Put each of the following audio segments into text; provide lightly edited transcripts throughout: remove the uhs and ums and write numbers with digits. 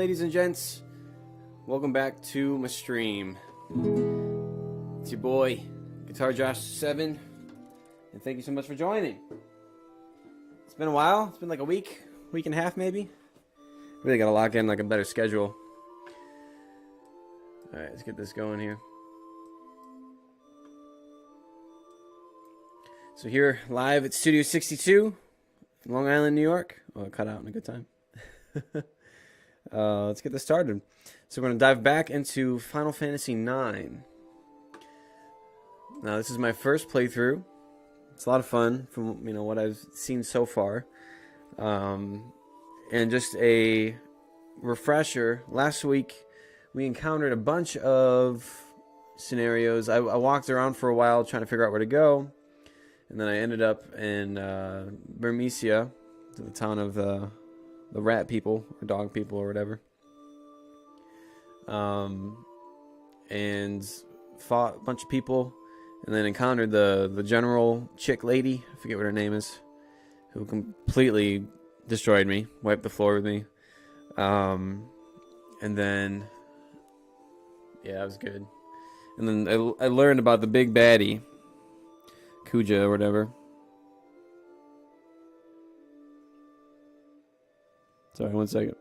ladies and gents. Welcome back to my stream. It's your boy, Guitar Josh 7, and thank you so much for joining. It's been a while. It's been like a week and a half maybe. Really gotta lock in like a better schedule. Alright, let's get this going here. So here, live at Studio 62, Long Island, New York. Oh, it cut out in a good time. Let's get this started. So we're going to dive back into Final Fantasy IX. Now, this is my first playthrough. It's a lot of fun from what I've seen so far. And just a refresher, last week we encountered a bunch of scenarios. I walked around for a while trying to figure out where to go. And then I ended up in Burmecia, the town of the rat people, or dog people, or whatever. And fought a bunch of people, and then encountered the general chick lady, I forget what her name is, who completely destroyed me, wiped the floor with me. And then, yeah, it was good. And then I learned about the big baddie, Kuja or whatever. Sorry, one second.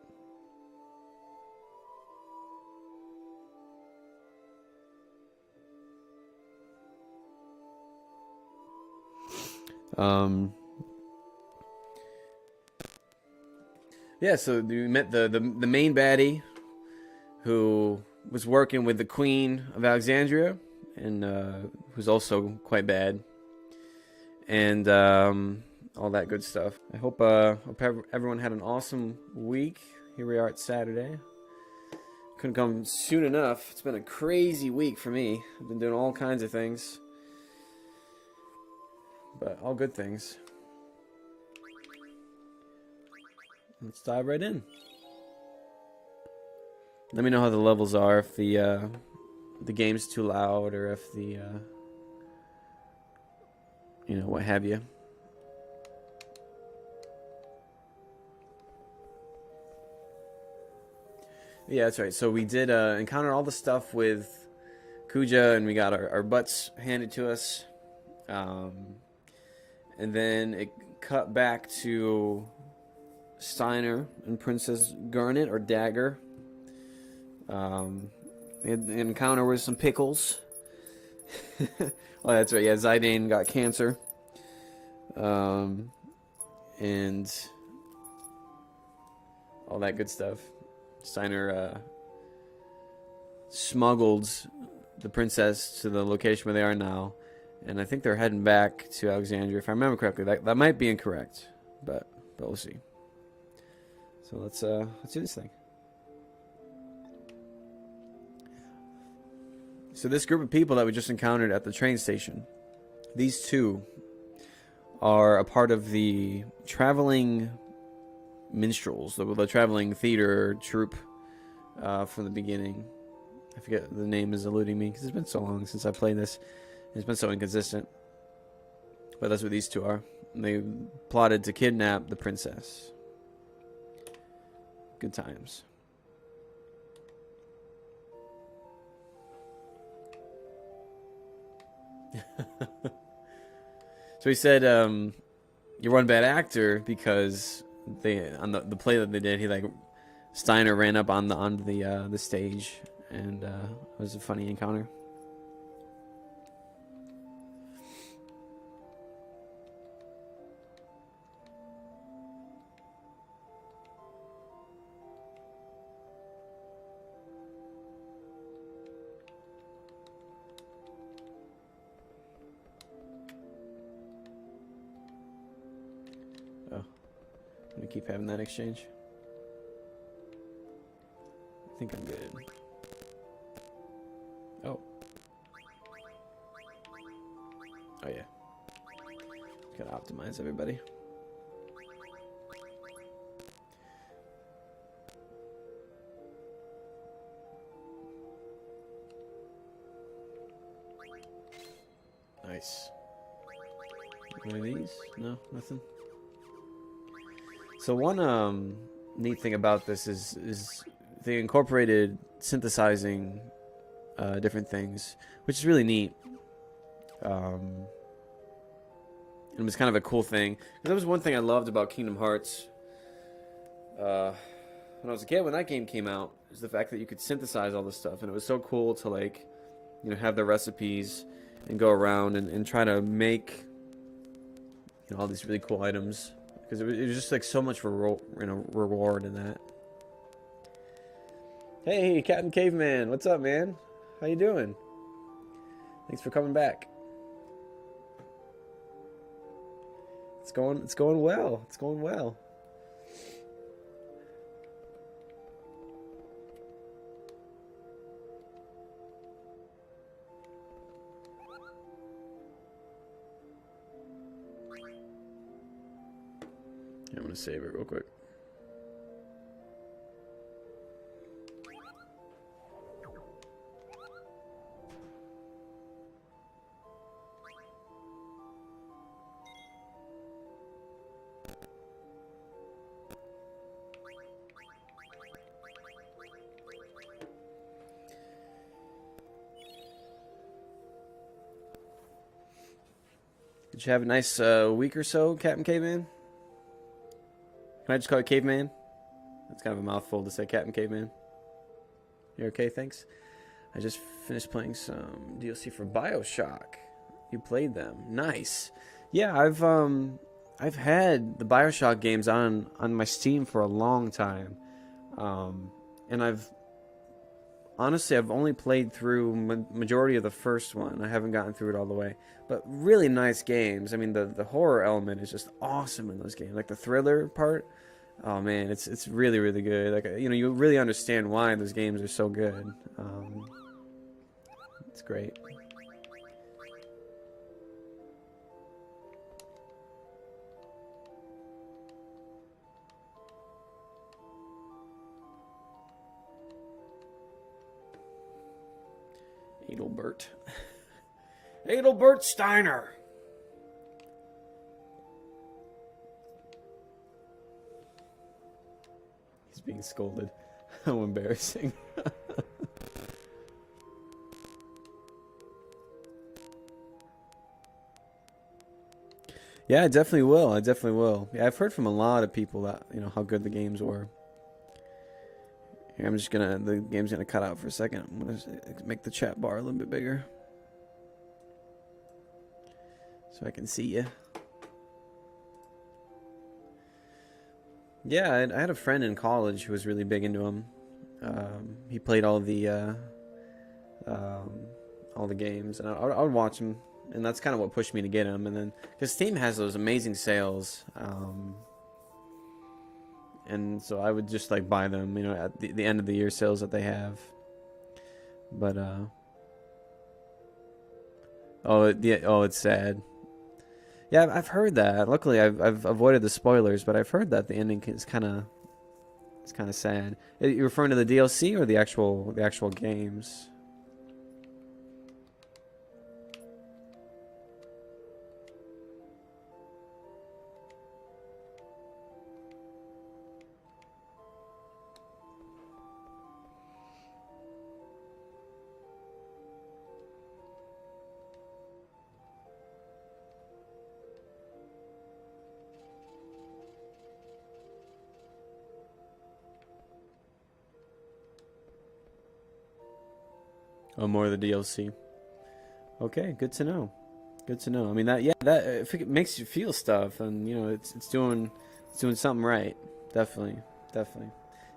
Yeah, so we met the main baddie, who was working with the Queen of Alexandria, and who's also quite bad, and all that good stuff. I hope everyone had an awesome week. Here we are at Saturday. Couldn't come soon enough. It's been a crazy week for me. I've been doing all kinds of things, but all good things. Let's dive right in. Let me know how the levels are, if the game's too loud, or if the what have you. Yeah, that's right. So we did encounter all the stuff with Kuja, and we got our butts handed to us. And then it cut back to Steiner and Princess Garnet, or Dagger. We had an encounter with some pickles. Oh, that's right. Yeah, Zidane got cancer. And all that good stuff. Steiner smuggled the princess to the location where they are now, and I think they're heading back to Alexandria, if I remember correctly. That might be incorrect, but we'll see. So let's do this thing. So this group of people that we just encountered at the train station, these two are a part of the traveling minstrels, the traveling theater troupe from the beginning. I forget, the name is eluding me because it's been so long since I played this. It's been so inconsistent. But that's what these two are. And they plotted to kidnap the princess. Good times. So he said, you're one bad actor because on the play that they did, Steiner ran up on the stage, and it was a funny encounter. We keep having that exchange. I think I'm good. Oh yeah. Gotta optimize everybody. Nice. One of these? No, nothing. So one neat thing about this is they incorporated synthesizing different things, which is really neat. It was kind of a cool thing. That was one thing I loved about Kingdom Hearts. When I was a kid, when that game came out, is the fact that you could synthesize all this stuff, and it was so cool to like, have the recipes and go around and try to make all these really cool items, because it was just like so much reward in that. Hey, Captain Caveman, what's up, man? How you doing? Thanks for coming back. It's going well. It's going well. I'm gonna save it real quick. Did you have a nice week or so, Captain Caveman? Can I just call you Caveman? That's kind of a mouthful to say Captain Caveman. You okay? Thanks. I just finished playing some DLC for BioShock. You played them. Nice. Yeah, I've had the BioShock games on my Steam for a long time. And I've only played through majority of the first one. I haven't gotten through it all the way. But really nice games. I mean, the horror element is just awesome in those games. Like the thriller part. Oh man, it's really, really good. Like, you really understand why those games are so good. It's great. Adelbert. Adelbert Steiner. He's being scolded. How embarrassing. Yeah, I definitely will. I definitely will. Yeah, I've heard from a lot of people that, how good the games were. Here, the game's gonna cut out for a second. I'm gonna make the chat bar a little bit bigger so I can see you. Yeah, I had a friend in college who was really big into them. He played all the games, and I would watch them, and that's kind of what pushed me to get them. And then, because Steam has those amazing sales, and so I would just like buy them, at the end of the year sales that they have. But it's sad. Yeah, I've heard that. Luckily, I've avoided the spoilers, but I've heard that the ending is kind of sad. Are you referring to the DLC or the actual games? Oh, more of the DLC. Okay, good to know. Good to know. I mean, that if it makes you feel stuff, and it's doing something right. Definitely.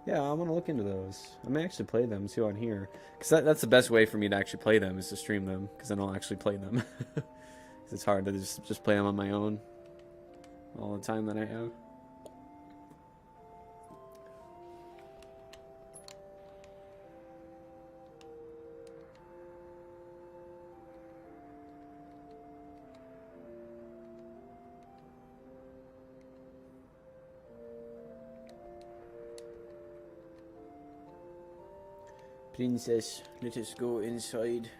Yeah, I'm gonna look into those. I may actually play them too on here, because that's the best way for me to actually play them, is to stream them, because then I'll actually play them. Because it's hard to just play them on my own all the time that I have. Princess, let us go inside.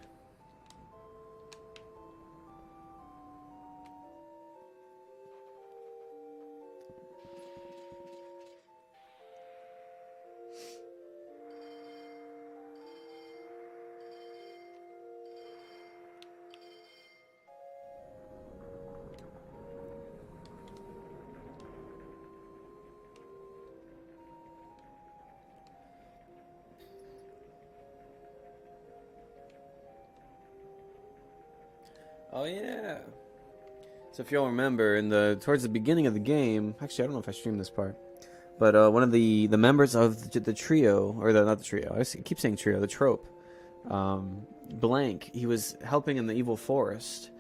Oh yeah. So if y'all remember, in the towards the beginning of the game, actually I don't know if I streamed this part, but one of the members of the trio, or the not the trio, keep saying trio, the trope, Blank, he was helping in the evil forest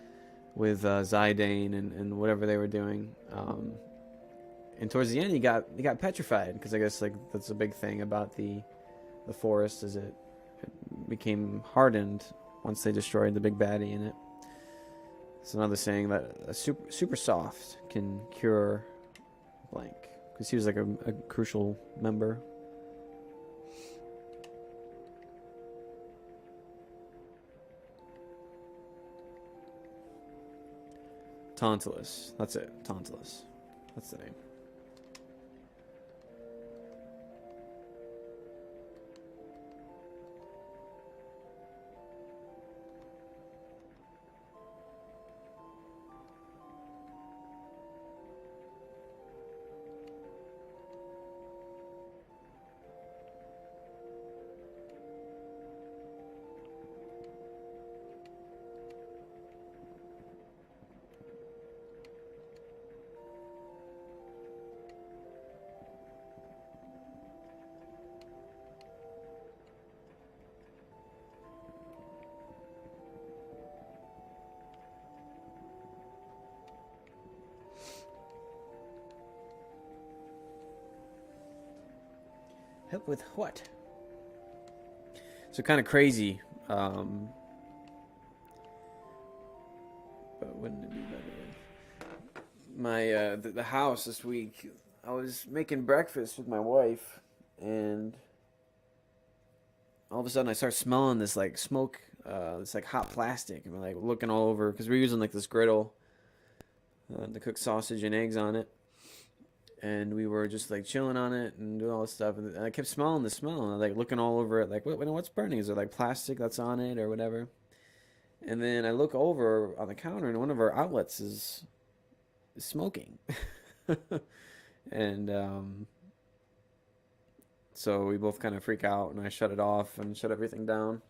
with Zidane and whatever they were doing. And towards the end, he got petrified because I guess like that's a big thing about the forest is it became hardened once they destroyed the big baddie in it. It's another saying that a super soft can cure Blank because he was like a crucial member. Tantalus. That's it. Tantalus. That's the name. Help with what? So kind of crazy. But wouldn't it be better? My the house this week. I was making breakfast with my wife, and all of a sudden I start smelling this like smoke, this like hot plastic, and we're like looking all over because we're using like this griddle to cook sausage and eggs on it. And we were just like chilling on it and doing all this stuff, and I kept smelling the smell, and I like looking all over it, like, what's burning? Is there like plastic that's on it or whatever? And then I look over on the counter, and one of our outlets is smoking, and so we both kind of freak out, and I shut it off and shut everything down,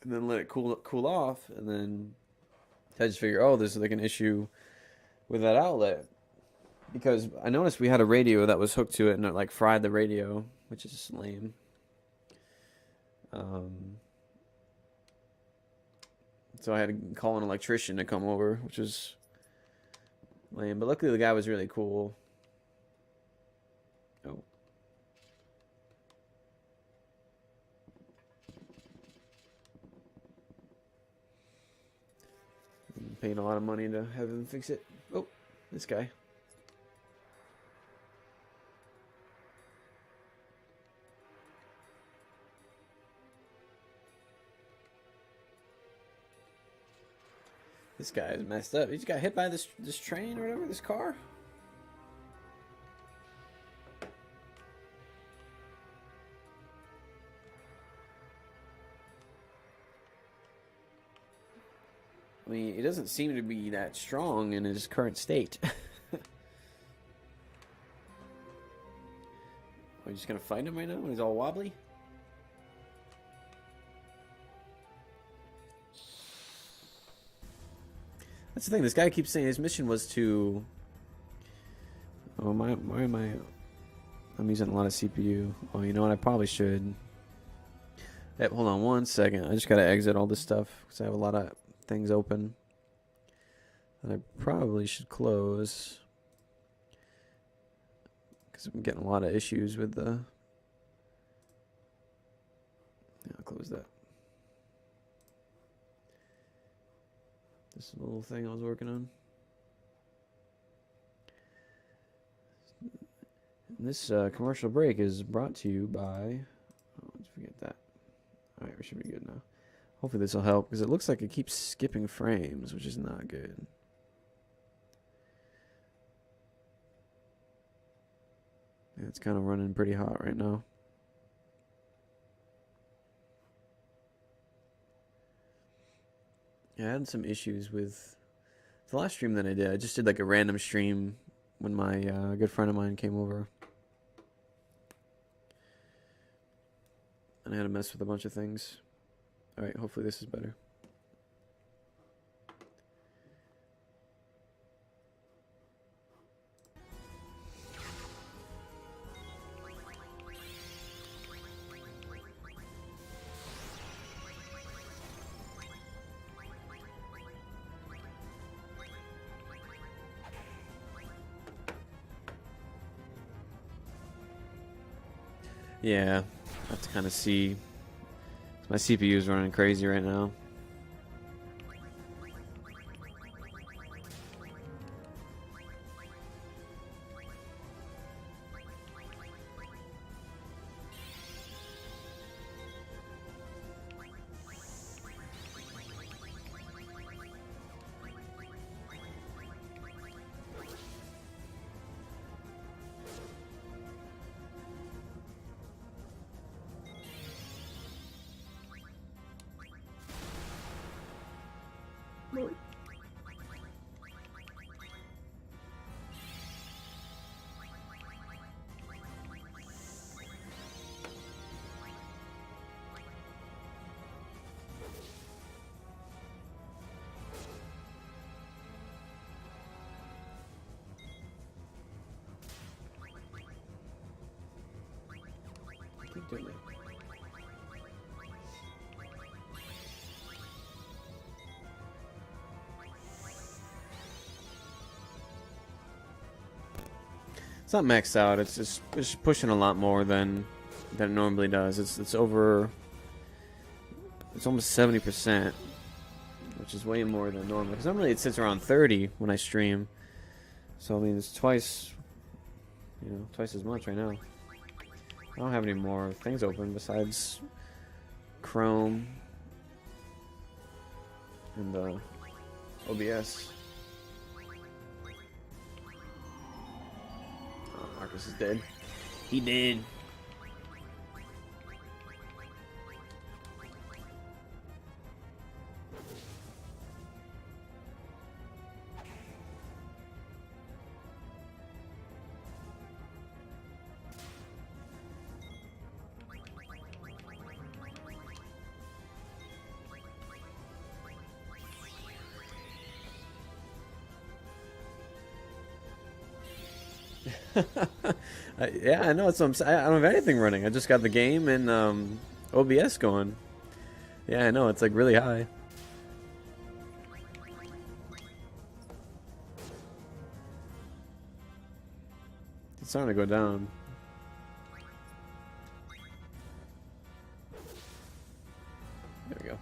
and then let it cool off, and then I just figure, oh, there's like an issue with that outlet. Because I noticed we had a radio that was hooked to it and it like fried the radio, which is lame. So I had to call an electrician to come over, which was lame. But luckily the guy was really cool. Oh. I'm paying a lot of money to have him fix it. Oh, this guy. This guy is messed up. He just got hit by this train or whatever, this car. I mean, it doesn't seem to be that strong in his current state. Are you just gonna fight him right now when he's all wobbly? That's the thing. This guy keeps saying his mission was to. Oh my! Why am I? I'm using a lot of CPU. Oh, you know what? I probably should. Hey, hold on one second. I just gotta exit all this stuff because I have a lot of things open that I probably should close because I'm getting a lot of issues with the. Yeah, I'll close that. This little thing I was working on. And this commercial break is brought to you by. Oh, let's forget that. All right, we should be good now. Hopefully this will help because it looks like it keeps skipping frames, which is not good. Yeah, it's kind of running pretty hot right now. Yeah, I had some issues with the last stream that I did. I just did like a random stream when my good friend of mine came over. And I had to mess with a bunch of things. Alright, hopefully this is better. Yeah, I have to kind of see. My CPU is running crazy right now. Keep doing it. It's not maxed out. It's pushing a lot more than it normally does. It's over. It's almost 70%, which is way more than normal. Because normally it sits around 30 when I stream. So I mean, it's twice. You know, twice as much right now. I don't have any more things open besides Chrome and OBS. Oh, Marcus is dead. He did. Yeah, I know. It's what I'm saying. I don't have anything running. I just got the game and OBS going. Yeah, I know. It's like really high. It's starting to go down. There we go.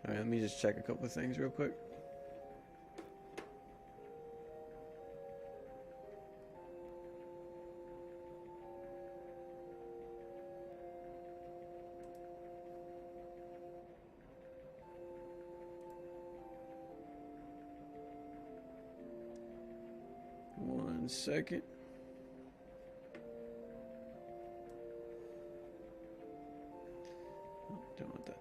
All right, let me just check a couple of things real quick. One second. Oh, don't want that.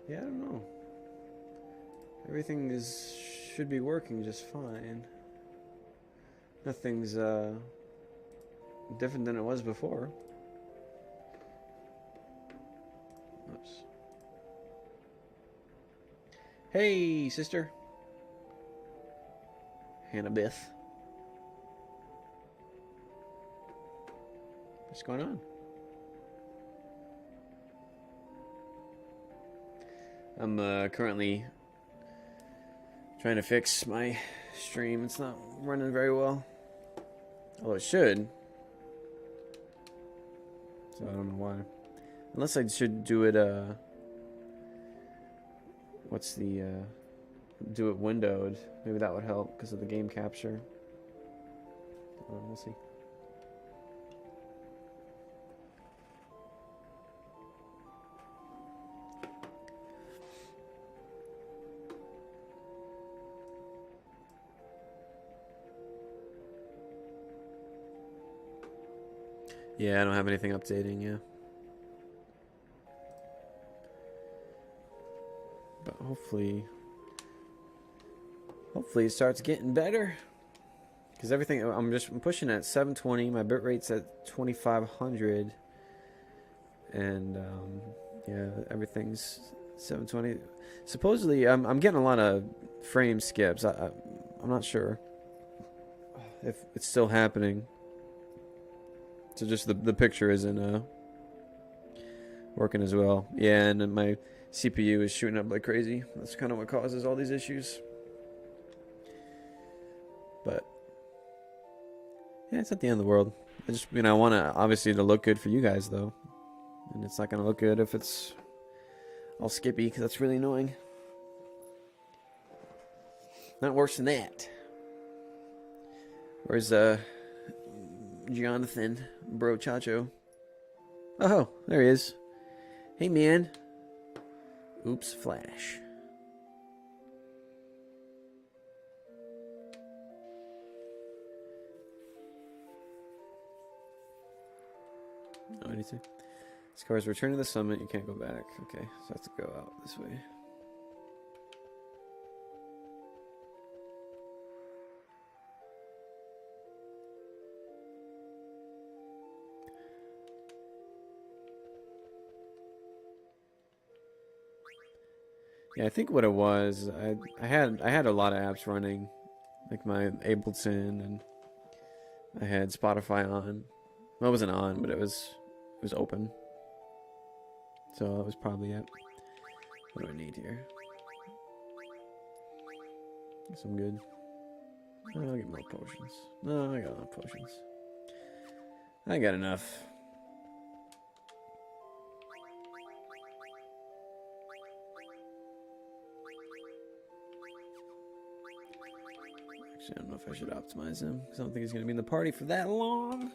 Yeah, I don't know. Everything should be working just fine. Nothing's different than it was before. Oops. Hey, sister. Hannah Beth. What's going on? I'm currently trying to fix my stream. It's not running very well. Well, it should. So I don't know why. Unless I should do it, what's the, do it windowed. Maybe that would help because of the game capture. We'll see. Yeah, I don't have anything updating, yeah. But hopefully it starts getting better. Because everything, I'm pushing at 720. My bit rate's at 2500. And, yeah, everything's 720. Supposedly, I'm getting a lot of frame skips. I'm not sure if it's still happening. So just the picture isn't working as well. Yeah, and my CPU is shooting up like crazy. That's kind of what causes all these issues. But yeah, it's not the end of the world. I just, I want to obviously to look good for you guys though, and it's not gonna look good if it's all skippy because that's really annoying. Not worse than that. Where's Jonathan, bro Chacho? Oh, there he is. Hey, man. Oops, flash. Oh, anything? This car is returning to the summit. You can't go back. Okay, so I have to go out this way. Yeah, I think what it was, I had a lot of apps running, like my Ableton, and I had Spotify on. Well, it wasn't on, but it was open. So that was probably it. What do I need here? Some good. Oh, I'll get more potions. No, I got enough potions. I got enough. Actually, I don't know if I should optimize him because I don't think he's going to be in the party for that long.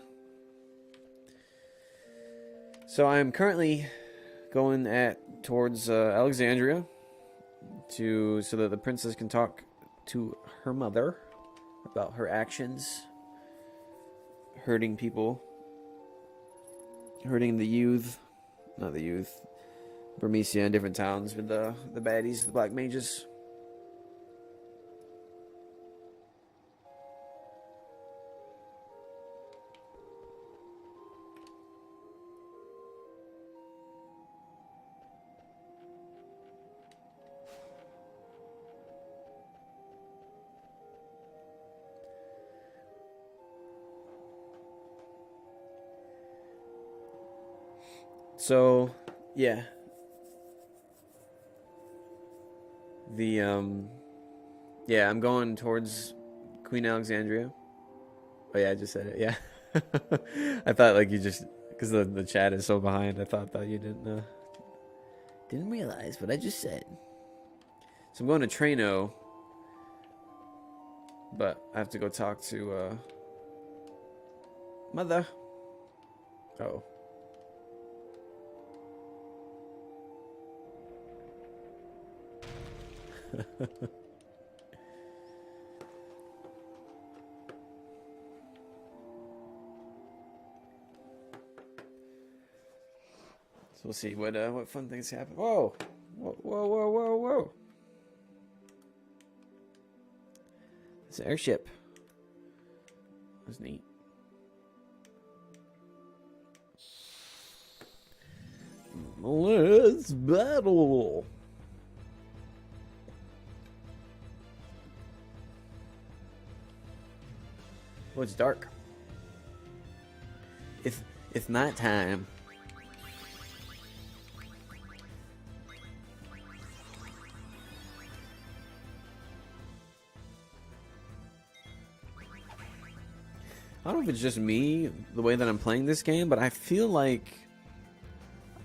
So I'm currently going towards Alexandria so that the princess can talk to her mother about her actions, hurting people, hurting the youth, not the youth, Burmecia and different towns with the baddies, the black mages. So, yeah. Yeah, I'm going towards Queen Alexandria. Oh yeah, I just said it. Yeah. I thought like you just because the chat is so behind. I thought that you didn't realize what I just said. So I'm going to Trano, but I have to go talk to mother. Oh. So we'll see what fun things happen. Whoa, whoa, whoa, whoa, whoa, whoa! It's an airship. That's neat. Let's battle. Oh, it's dark. It's night time. I don't know if it's just me, the way that I'm playing this game, but I feel like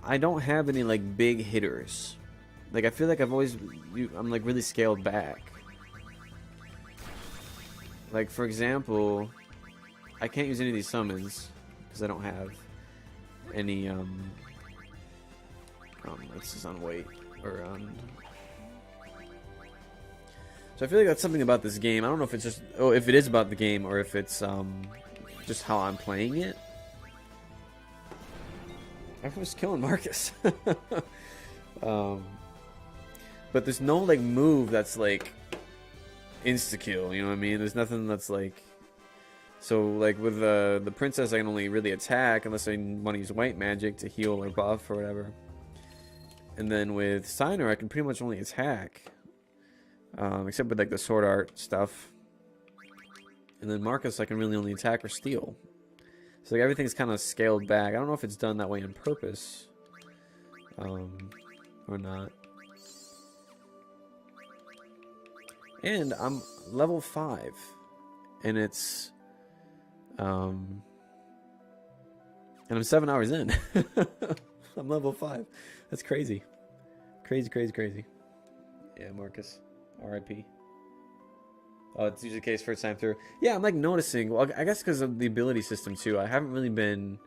I don't have any like big hitters. Like I feel like I'm like really scaled back. Like for example, I can't use any of these summons because I don't have any this is on weight or so I feel like that's something about this game. I don't know if it's just if it is about the game or if it's just how I'm playing it. I was killing Marcus. But there's no like move that's like insta kill, you know what I mean? There's nothing that's like, so like with the princess I can only really attack unless I want to use white magic to heal or buff or whatever. And then with Signer I can pretty much only attack, except with like the sword art stuff. And then Marcus I can really only attack or steal. So like everything's kind of scaled back. I don't know if it's done that way on purpose, or not. And I'm level 5, and it's and I'm 7 hours in. I'm level 5. That's crazy. Crazy. Yeah, Marcus. R.I.P. Oh, it's usually the case first time through. Yeah, I'm like noticing. Well, I guess because of the ability system too. I haven't really been,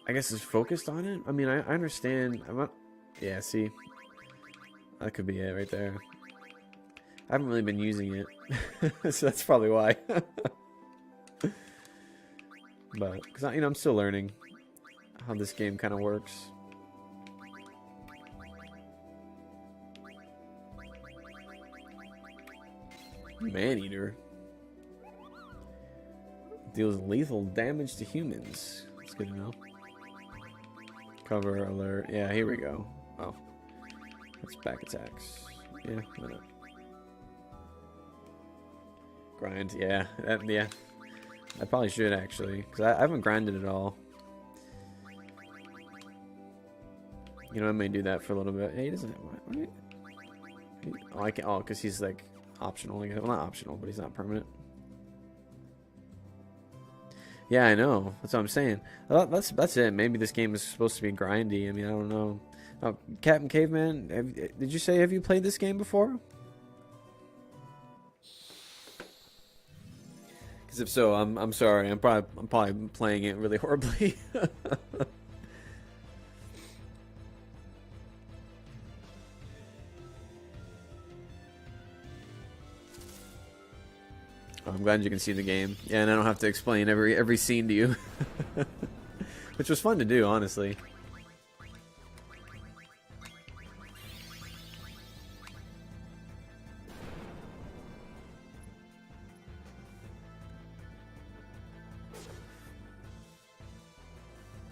I guess, as focused on it. I mean, I understand. I'm not. Yeah, see, that could be it right there. I haven't really been using it, so that's probably why. But because I'm still learning how this game kind of works. Maneater deals lethal damage to humans. That's good to know. Cover alert. Yeah, here we go. Oh, that's back attacks. Yeah, why not? Grind. Yeah, yeah. I probably should actually, because I haven't grinded at all. You know, I may do that for a little bit. Hey, he doesn't. What? Oh, I can't. Oh, because he's like optional. Well, not optional, but he's not permanent. Yeah, I know. That's what I'm saying. That's it. Maybe this game is supposed to be grindy. I mean, I don't know. Oh, Captain Caveman, did you say have you played this game before? Because if so, I'm sorry. I'm probably playing it really horribly. I'm glad you can see the game. Yeah, and I don't have to explain every scene to you. Which was fun to do, honestly.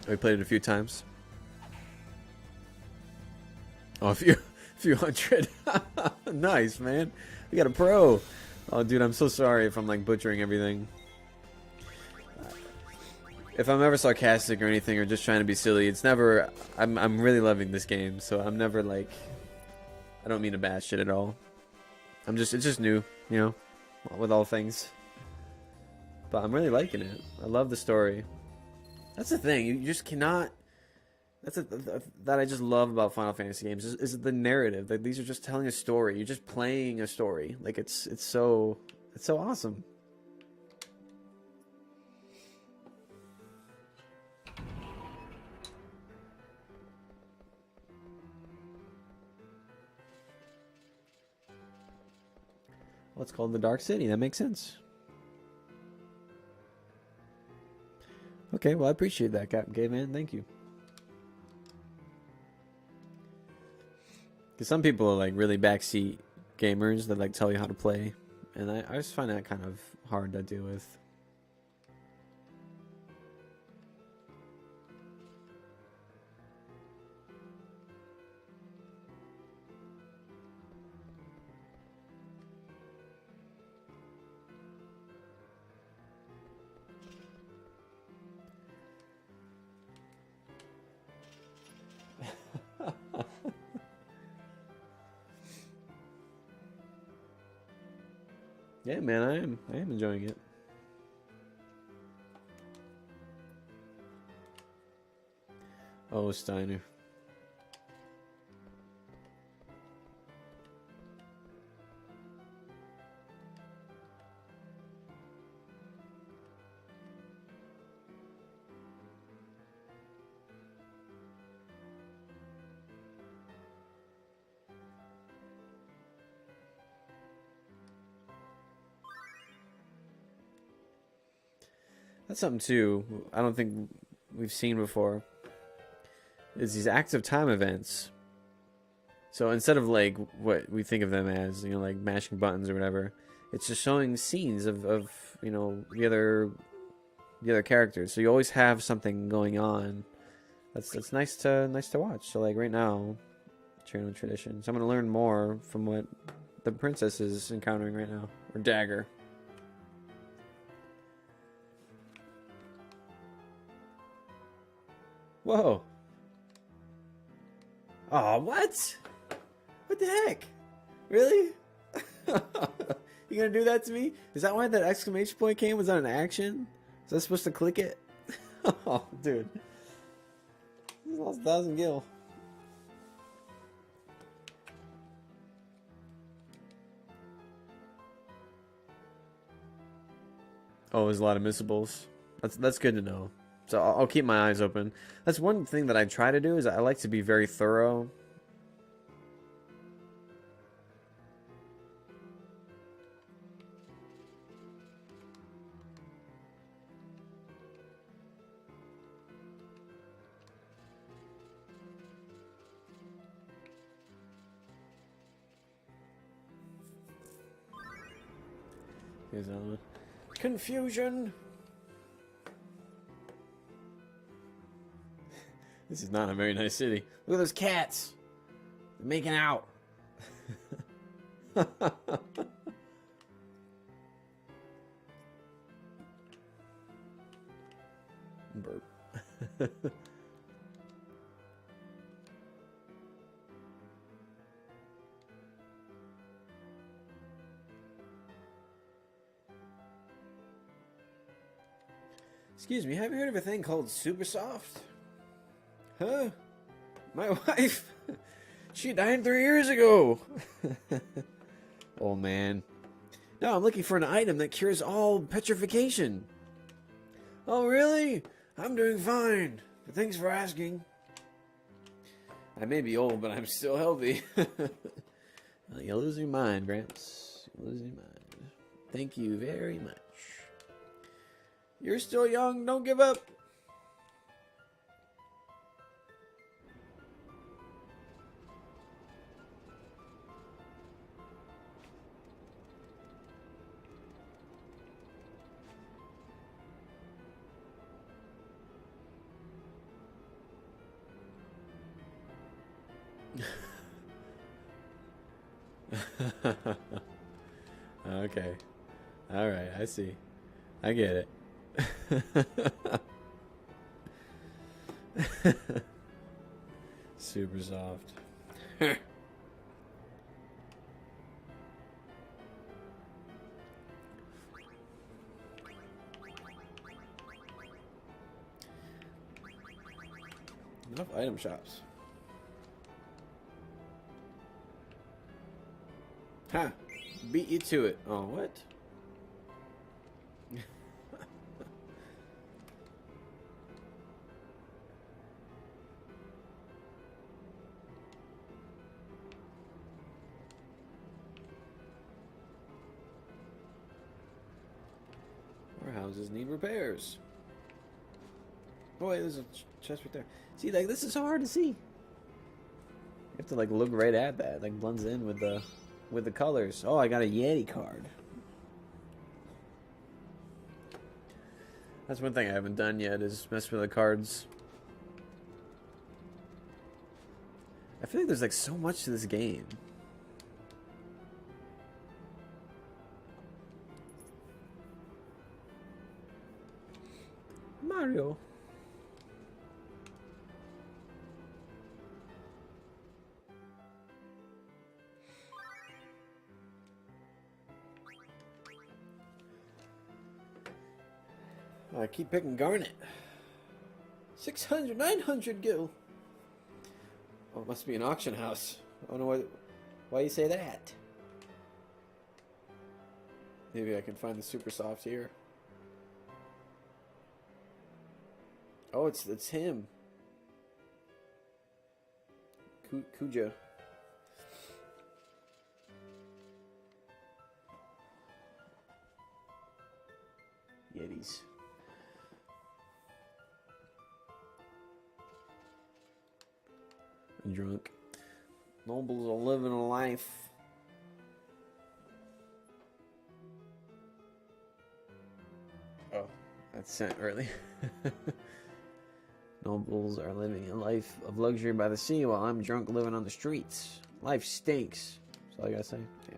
We played it a few times. Oh, a few hundred. Nice, man. We got a pro. Oh, dude, I'm so sorry if I'm like butchering everything. If I'm ever sarcastic or anything, or just trying to be silly, it's never. I'm really loving this game, so I'm never like. I don't mean to bash it at all. It's just new, you know, with all things. But I'm really liking it. I love the story. That's the thing. You just cannot. That I just love about Final Fantasy games is the narrative. Like these are just telling a story. You're just playing a story. Like it's so awesome. Well, it's called the Dark City. That makes sense. Okay, well I appreciate that, Captain Caveman. Thank you. Because some people are like really backseat gamers that like tell you how to play, and I just find that kind of hard to deal with. Yeah, man, I am enjoying it. Oh, Steiner. That's something too. I don't think we've seen before. Is these active time events. So instead of like what we think of them as, you know, like mashing buttons or whatever, it's just showing scenes of you know the other characters. So you always have something going on. That's nice to watch. So like right now, Train with Tradition. So I'm gonna learn more from what the princess is encountering right now, or Dagger. Whoa. Oh, what? What the heck? Really? You gonna do that to me? Is that why that exclamation point came? Was that an action? Was I supposed to click it? Oh, dude. He's lost 1,000 gil. Oh, there's a lot of missables. That's good to know. So I'll keep my eyes open. That's one thing that I try to do is I like to be very thorough. Confusion. This is not a very nice city. Look at those cats. They're making out. Burp. Excuse me, have you heard of a thing called Supersoft? Huh? My wife? She died 3 years ago. Oh man. No, I'm looking for an item that cures all petrification. Oh really? I'm doing fine. But thanks for asking. I may be old, but I'm still healthy. Well, you're losing your mind, Gramps. You're losing your mind. Thank you very much. You're still young. Don't give up. Okay. All right. I see. I get it. Super soft. Enough item shops. Ha! Beat you to it. Oh, what? Our houses need repairs. Oh wait, there's a chest right there. See, like this is so hard to see. You have to like look right at that. Like blends in with the colors. Oh, I got a Yeti card. That's one thing I haven't done yet is mess with the cards. I feel like there's like so much to this game. Mario. I keep picking Garnet. 600, 900 gil. Oh, it must be an auction house. I don't know why you say that. Maybe I can find the super soft here. Oh, it's him. Kuja. Yetis. I'm drunk. Nobles are living a life. Oh, that's sent early. Nobles are living a life of luxury by the sea while I'm drunk living on the streets. Life stinks. That's all I gotta say. Yeah.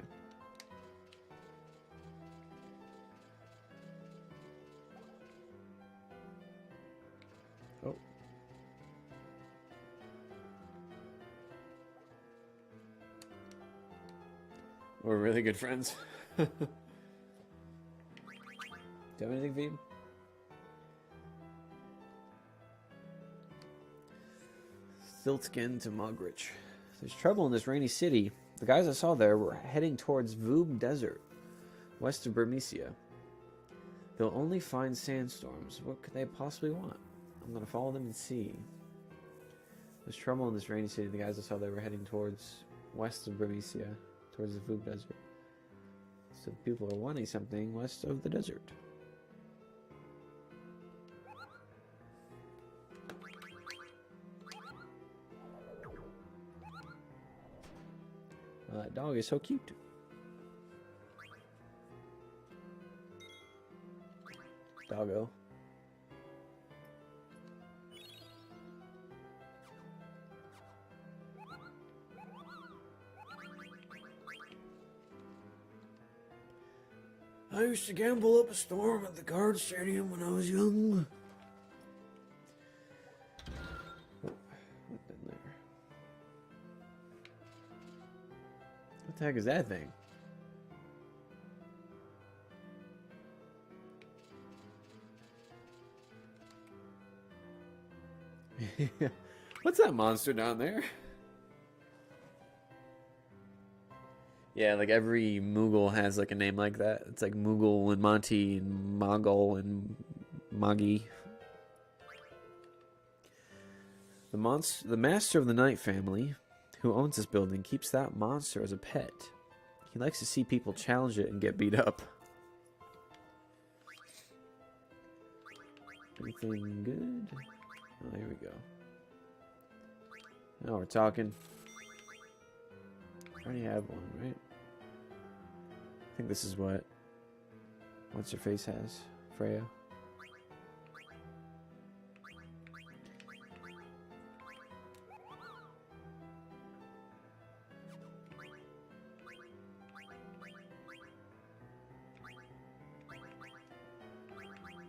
Oh. We're really good friends. Do you have anything, Phoebe? Stiltskin to Mogrich. There's trouble in this rainy city. The guys I saw there were heading towards Voob Desert, west of Bermesia. They'll only find sandstorms. What could they possibly want? I'm gonna follow them and see. There's trouble in this rainy city. The guys I saw there were heading towards west of Bermesia, towards the Voob Desert. So people are wanting something west of the desert. That dog is so cute. Doggo. I used to gamble up a storm at the Guard Stadium when I was young. Oh, what in there? What the heck is that thing? What's that monster down there? Yeah, like every Moogle has like a name like that. It's like Moogle and Monty and Moggle and Moggy. The master of the Night family, who owns this building, keeps that monster as a pet. He likes to see people challenge it and get beat up. Anything good? Oh, here we go. Now we're talking. I already have one, right? I think this is what What's Her Face has. Freya.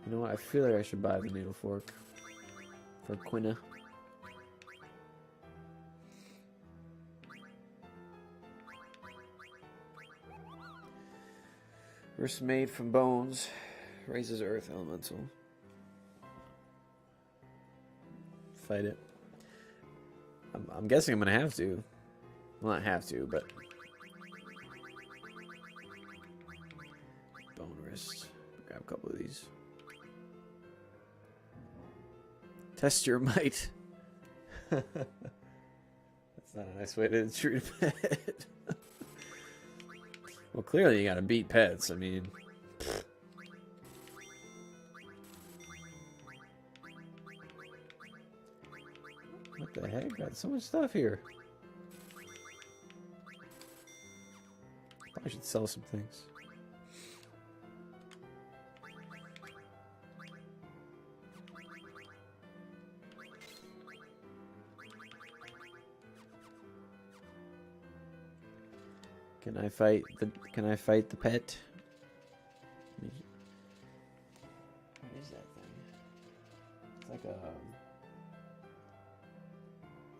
You know what? I feel like I should buy the needle fork for Quina. First made from bones, raises earth elemental. Fight it. I'm guessing I'm gonna have to. Well, not have to, but bone wrist. Grab a couple of these. Test your might. That's not a nice way to treat a pet. Well, clearly you gotta beat pets. I mean, what the heck? Got so much stuff here. Probably should sell some things. Can I fight the pet? What is that thing? It's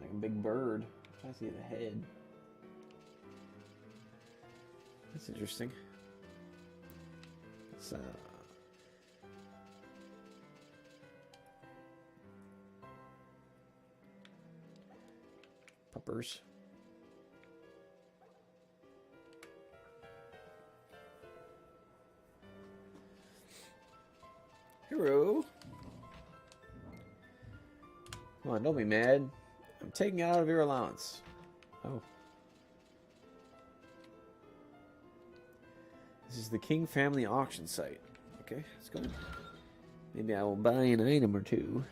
like a big bird. I'm trying to see the head. That's interesting. It's puppers. Hero. Come on, don't be mad. I'm taking it out of your allowance. Oh. This is the King family auction site. Okay, let's go. Maybe I will buy an item or two.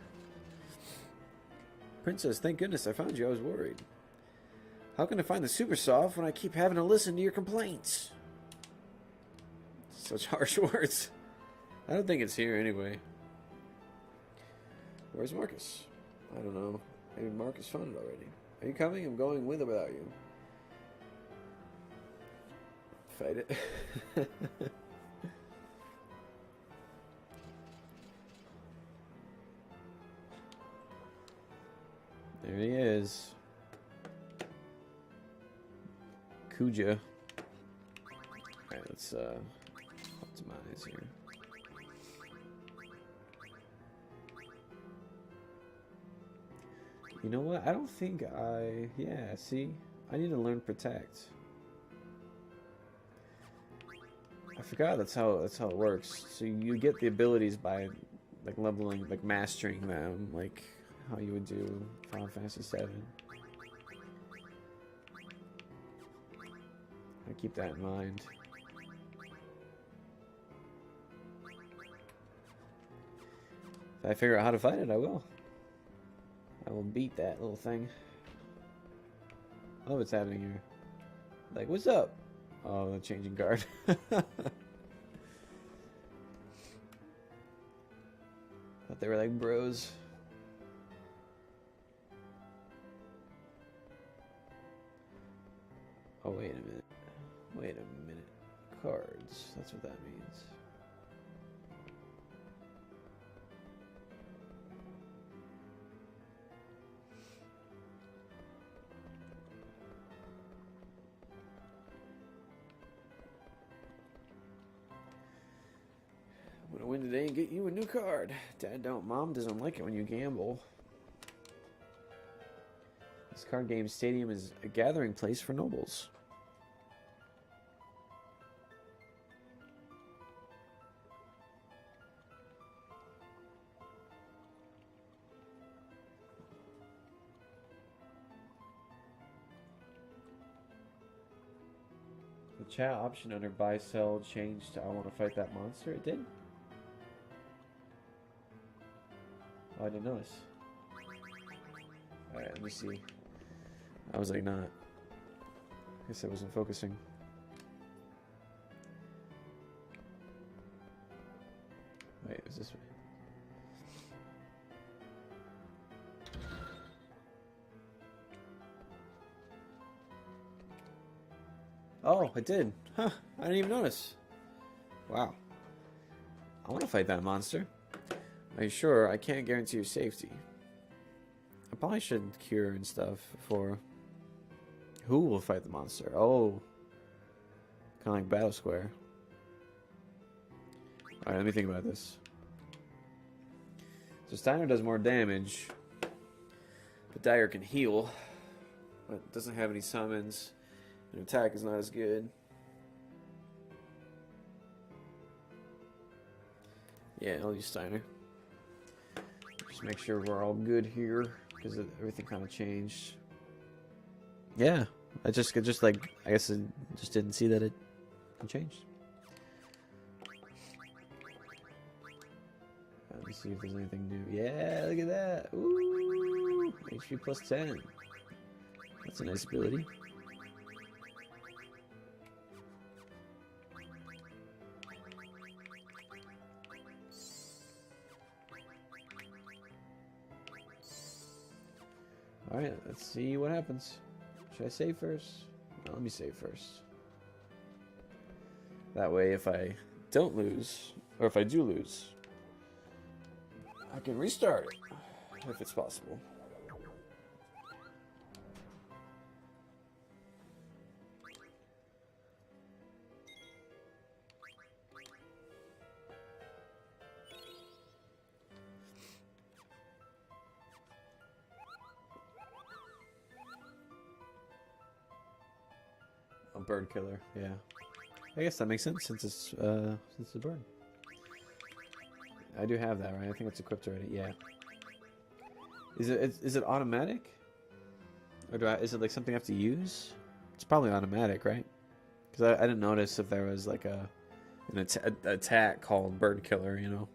Princess, thank goodness I found you. I was worried. How can I find the super soft when I keep having to listen to your complaints? Such harsh words. I don't think it's here anyway. Where's Marcus? I don't know. Maybe Marcus found it already. Are you coming? I'm going with or without you. Fight it. There he is. Kuja. Alright, let's optimize here. You know what? I don't think yeah, see? I need to learn Protect. I forgot that's how it works. So you get the abilities by like leveling, like mastering them, like how you would do Final Fantasy VII. I keep that in mind. If I figure out how to fight it, I will. I will beat that little thing. Oh, what's happening here? Like, what's up? Oh, the changing guard. Thought they were like bros. Oh, wait a minute. Wait a minute. Cards. That's what that means. I'm gonna win today and get you a new card. Dad don't. Mom doesn't like it when you gamble. This card game stadium is a gathering place for nobles. The chat option under buy sell changed to I want to fight that monster. It did? Oh, I didn't notice. Alright, let me see. I was like, not. I guess I wasn't focusing. Wait, it was this way. Oh, it did. Huh, I didn't even notice. Wow. I want to fight that monster. Are you sure? I can't guarantee your safety. I probably should cure and stuff for... Who will fight the monster? Oh. Kind of like Battle Square. Alright, let me think about this. So Steiner does more damage. But Dagger can heal. But doesn't have any summons. And attack is not as good. Yeah, I'll use Steiner. Just make sure we're all good here. Because everything kind of changed. Yeah. I just like, I guess I just didn't see that it changed. Let me see if there's anything new. Yeah, look at that. Ooh, HP plus 10. That's a nice ability. Alright, let's see what happens. Should I save first? No, let me save first. That way, if I don't lose, or if I do lose, I can restart it, if it's possible. A bird killer, yeah. I guess that makes sense since it's a bird. I do have that, right? I think it's equipped already. Yeah. Is it automatic? Or is it like something I have to use? It's probably automatic, right? Because I didn't notice if there was like an attack called bird killer, you know.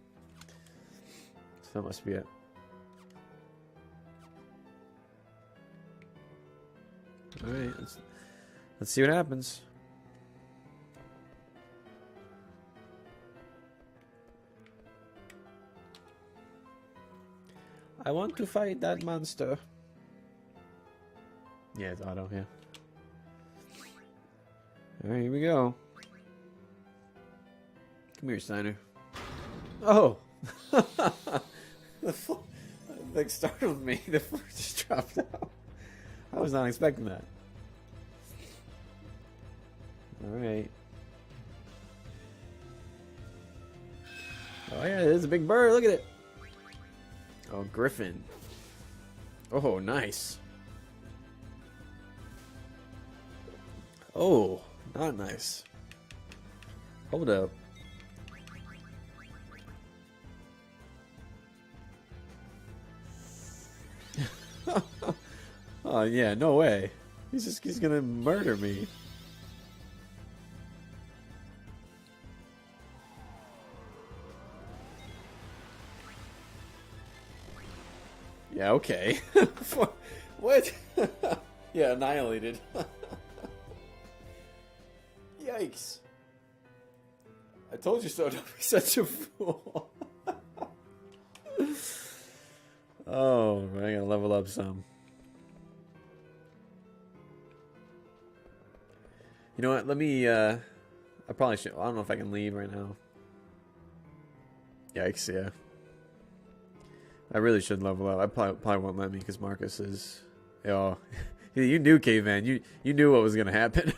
So that must be it. All right, let's see what happens. I want to fight that monster. Yeah, it's auto, yeah. Alright, here we go. Come here, Steiner. Oh! Like startled me. The floor just dropped out. I was not expecting that. Alright. Oh yeah, there's a big bird. Look at it. Oh, Griffin. Oh, nice. Oh, not nice. Hold up. Oh, yeah, no way. He's gonna murder me. Yeah, okay. What? Yeah, annihilated. Yikes. I told you so, don't be such a fool. Oh, I gotta level up some. You know what, let me, I probably should, I don't know if I can leave right now. Yikes, yeah. I really should level up. I probably won't let me because Marcus is, oh, you knew, Caveman. You knew what was gonna happen.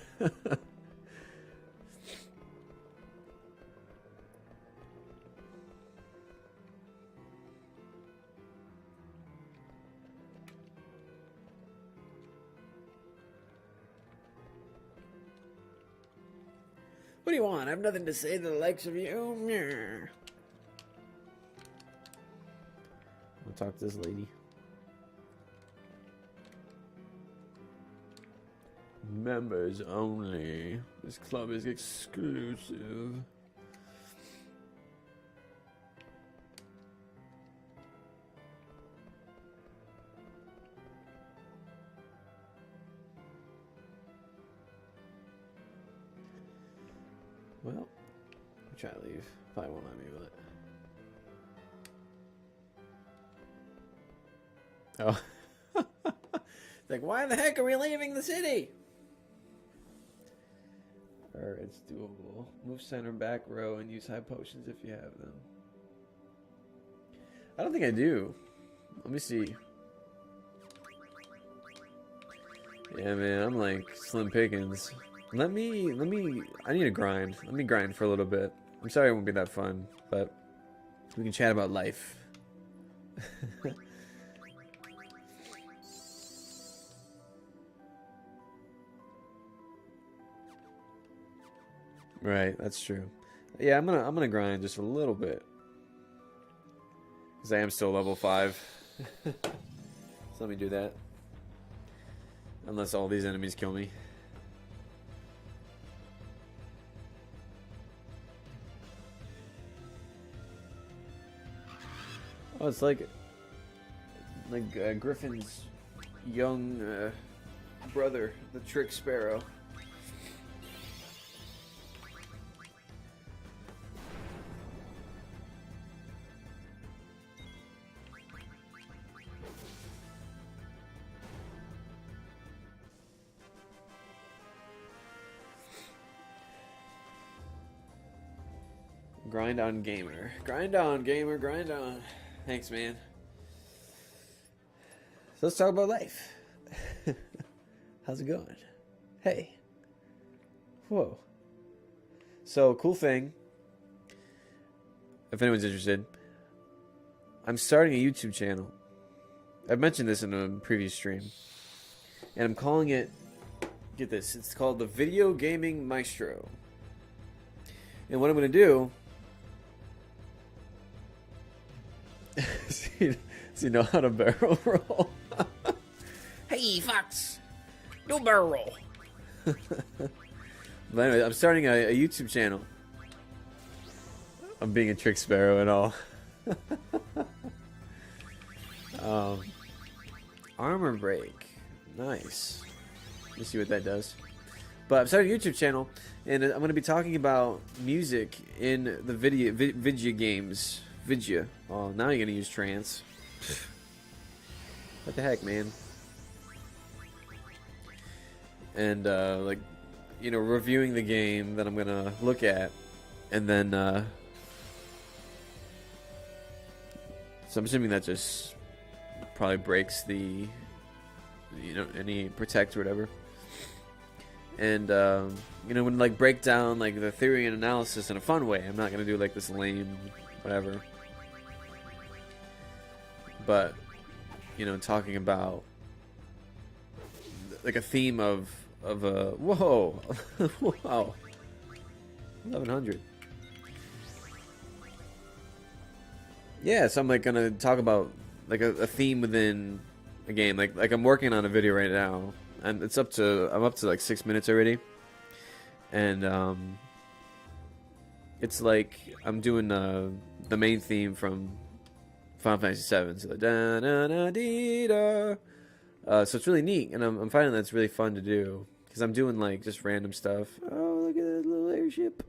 What do you want? I have nothing to say to the likes of you. I'll talk to this lady. Members only. This club is exclusive. Well, I'll try to leave. Probably won't let me, but... Oh. Like, why the heck are we leaving the city? Or it's doable. Move center back row and use high potions if you have them. I don't think I do. Let me see. Yeah, man, I'm like slim pickings. Let me, I need to grind. Let me grind for a little bit. I'm sorry it won't be that fun, but we can chat about life. Right, that's true. Yeah, I'm gonna grind just a little bit. Because I am still level 5. So let me do that. Unless all these enemies kill me. Oh, it's like Griffin's young brother, the Trick Sparrow. Grind on, gamer. Grind on, gamer. Grind on. Thanks, man. So let's talk about life. How's it going? Hey. Whoa. So, cool thing. If anyone's interested, I'm starting a YouTube channel. I've mentioned this in a previous stream. And I'm calling it Get this. It's called the Video Gaming Maestro. And what I'm going to do... Does he know how to barrel roll? Hey, Fox! No barrel roll! But anyway, I'm starting a YouTube channel. I'm being a trick sparrow and all. Armor break. Nice. Let me see what that does. But I'm starting a YouTube channel, and I'm going to be talking about music in the video games. Vidya. Oh, now you're going to use trance. What the heck, man? And, like, you know, reviewing the game that I'm going to look at, and then, so I'm assuming that just probably breaks the, you know, any protect or whatever. And, you know, when, like, break down, like, the theory and analysis in a fun way. I'm not going to do, like, this lame whatever. But, you know, talking about, like, a theme of a... Whoa! Wow. 1100. Yeah, so I'm, like, gonna talk about, like, a theme within a game. Like I'm working on a video right now, and I'm up to like 6 minutes already, and it's like I'm doing the main theme from Final Fantasy VII, so da da da dee da. So it's really neat, and I'm finding that it's really fun to do because I'm doing like just random stuff. Oh, look at that little airship.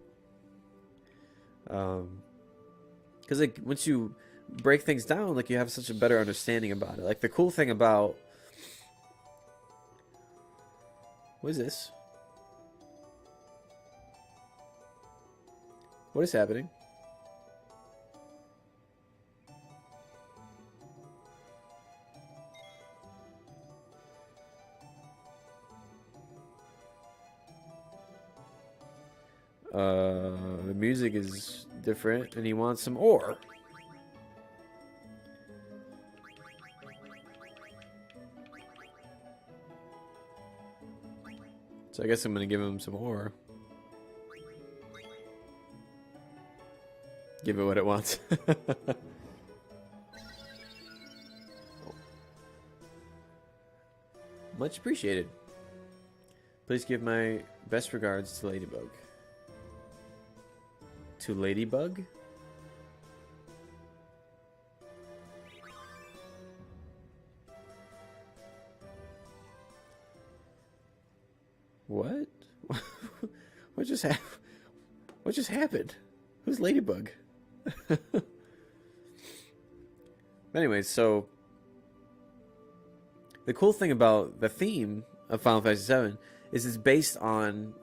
Because like once you break things down, like you have such a better understanding about it. Like the cool thing about what is this? What is happening? The music is different, and he wants some ore. So I guess I'm gonna give him some ore. Give it what it wants. Much appreciated. Please give my best regards to Ladybug. To Ladybug? What? What just happened? What just happened? Who's Ladybug? Anyway, so the cool thing about the theme of Final Fantasy VII is it's based on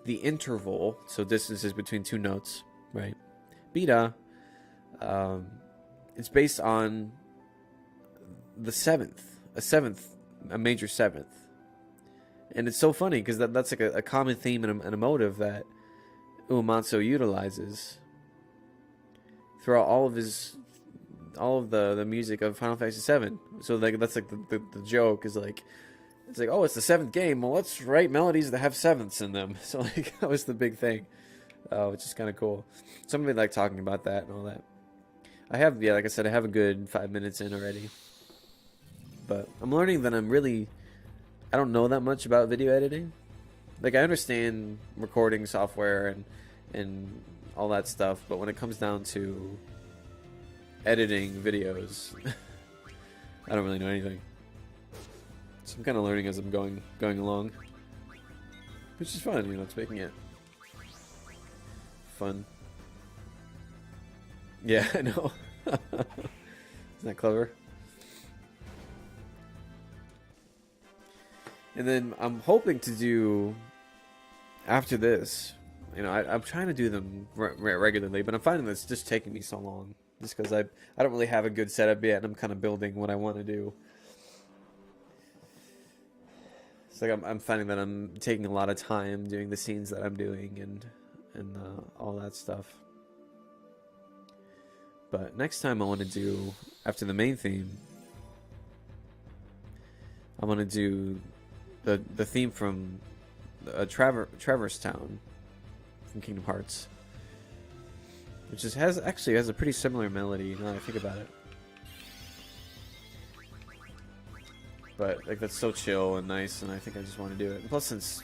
the interval, so distances between two notes, right? Beta. It's based on the seventh, a major seventh. And it's so funny because that's like a common theme and a motive that Uematsu utilizes throughout all of the music of Final Fantasy VII. So like that's like the joke is like, it's like, oh, it's the seventh game. Well, let's write melodies that have sevenths in them. So like that was the big thing, which is kind of cool. Somebody like talking about that and all that. I have, yeah, like I said, I have a good 5 minutes in already. But I'm learning that I don't know that much about video editing. Like I understand recording software and all that stuff, but when it comes down to editing videos, I don't really know anything. So I'm kind of learning as I'm going along, which is fun. You know, it's making it fun. Yeah, I know. Isn't that clever? And then I'm hoping to do, after this, you know, I'm trying to do them regularly, but I'm finding that it's just taking me so long. Just because I don't really have a good setup yet, and I'm kind of building what I want to do. It's like I'm finding that I'm taking a lot of time doing the scenes that I'm doing and all that stuff. But next time I want to do, after the main theme, I want to do the theme from Traverse Town from Kingdom Hearts, which has a pretty similar melody now that I think about it. But like that's so chill and nice, and I think I just want to do it. And plus, since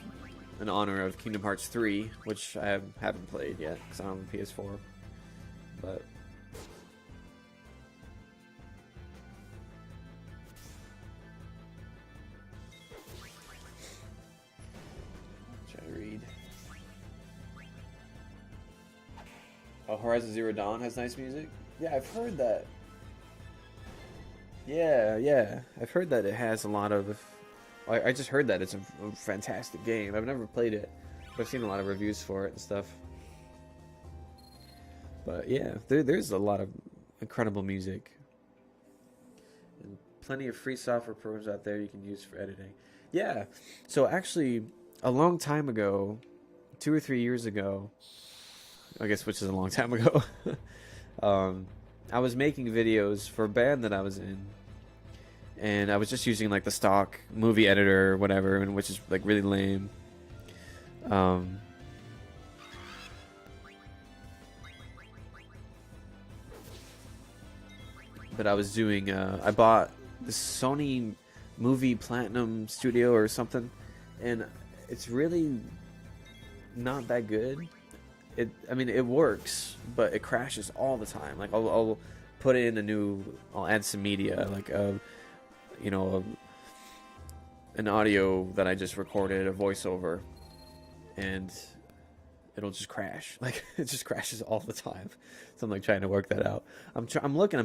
in honor of Kingdom Hearts 3, which I haven't played yet because I don't have a PS4, but. Read. Oh, Horizon Zero Dawn has nice music? Yeah, I've heard that. Yeah. I've heard that it has a lot of... I just heard that it's a fantastic game. I've never played it, but I've seen a lot of reviews for it and stuff. But yeah, there's a lot of incredible music. And plenty of free software programs out there you can use for editing. Yeah, so actually... a long time ago, 2 or 3 years ago, I guess, which is a long time ago, I was making videos for a band that I was in, and I was just using like the stock movie editor or whatever, and which is like really lame. But I was doing, I bought the Sony Movie Platinum Studio or something, and it's really not that good. I mean, it works, but it crashes all the time. Like I'll put it in I'll add some media, like an audio that I just recorded, a voiceover, and it'll just crash. Like it just crashes all the time. So I'm like trying to work that out. I'm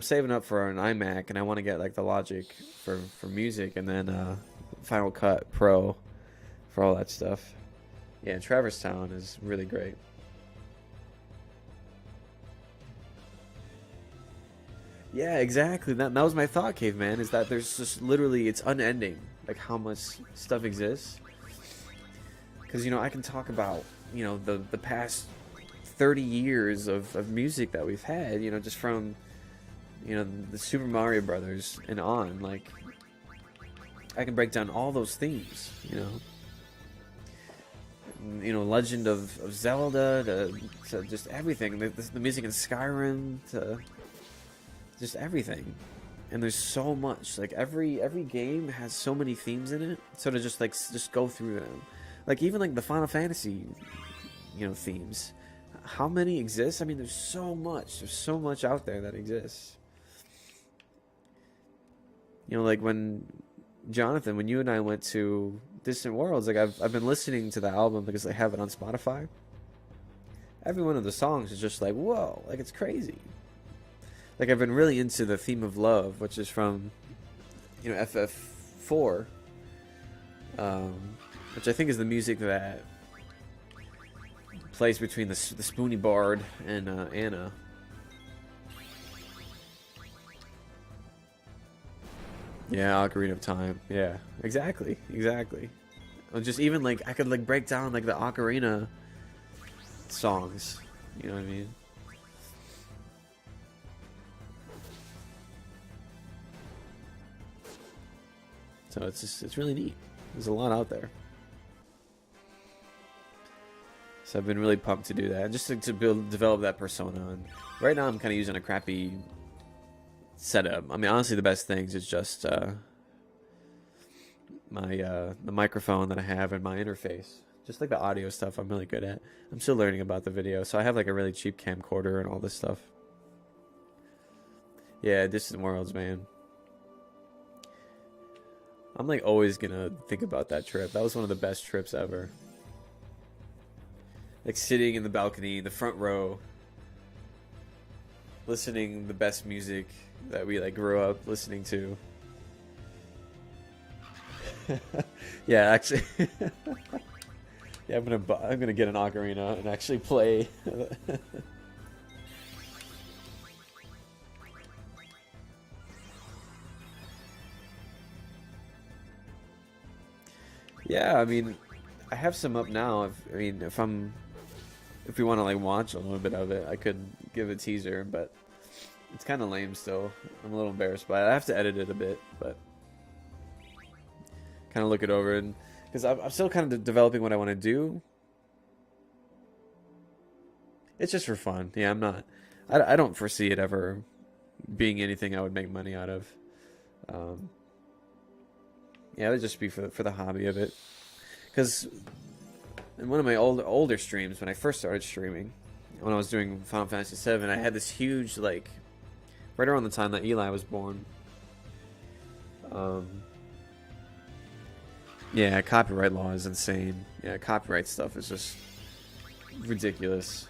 saving up for an iMac, and I want to get like the Logic for music, and then Final Cut Pro for all that stuff. Yeah, Traverse Town is really great. Yeah, exactly. That was my thought, Caveman, is that there's just literally, it's unending, like how much stuff exists. Because, I can talk about, the past 30 years of music that we've had, just from, the Super Mario Brothers and on. Like, I can break down all those themes, Legend of Zelda to just everything. The music in Skyrim to just everything. And there's so much. Like every game has so many themes in it. So to just go through them. Like even like the Final Fantasy, themes. How many exist? I mean, there's so much. There's so much out there that exists. Like when Jonathan, when you and I went to Distant Worlds, like I've been listening to the album because I have it on Spotify. Every one of the songs is just like, whoa, like it's crazy. Like I've been really into the theme of love, which is from, FF4, which I think is the music that plays between the Spoony Bard and Anna. Yeah, Ocarina of Time. Yeah, exactly. Or just even like I could like break down like the Ocarina songs. You know what I mean? So it's really neat. There's a lot out there. So I've been really pumped to do that, just to develop that persona. And right now I'm kind of using a crappy setup. I mean, honestly, the best things is just the microphone that I have and my interface. Just like the audio stuff I'm really good at. I'm still learning about the video, so I have like a really cheap camcorder and all this stuff. Yeah, Distant Worlds, man. I'm like always gonna think about that trip. That was one of the best trips ever. Like sitting in the balcony, the front row, listening the best music that we like grew up listening to. Yeah, actually. Yeah, I'm gonna get an ocarina and actually play. Yeah, I mean, I have some up now. If we want to like watch a little bit of it, I could give a teaser, but it's kind of lame still. I'm a little embarrassed by it. I have to edit it a bit, but kind of look it over. And because I'm still kind of developing what I want to do. It's just for fun. Yeah, I'm not. I don't foresee it ever being anything I would make money out of. Um, yeah, it would just be for the hobby of it. Because in one of my older streams, when I first started streaming, when I was doing Final Fantasy VII, I had this huge, like, right around the time that Eli was born. Yeah, copyright law is insane. Yeah, copyright stuff is just ridiculous.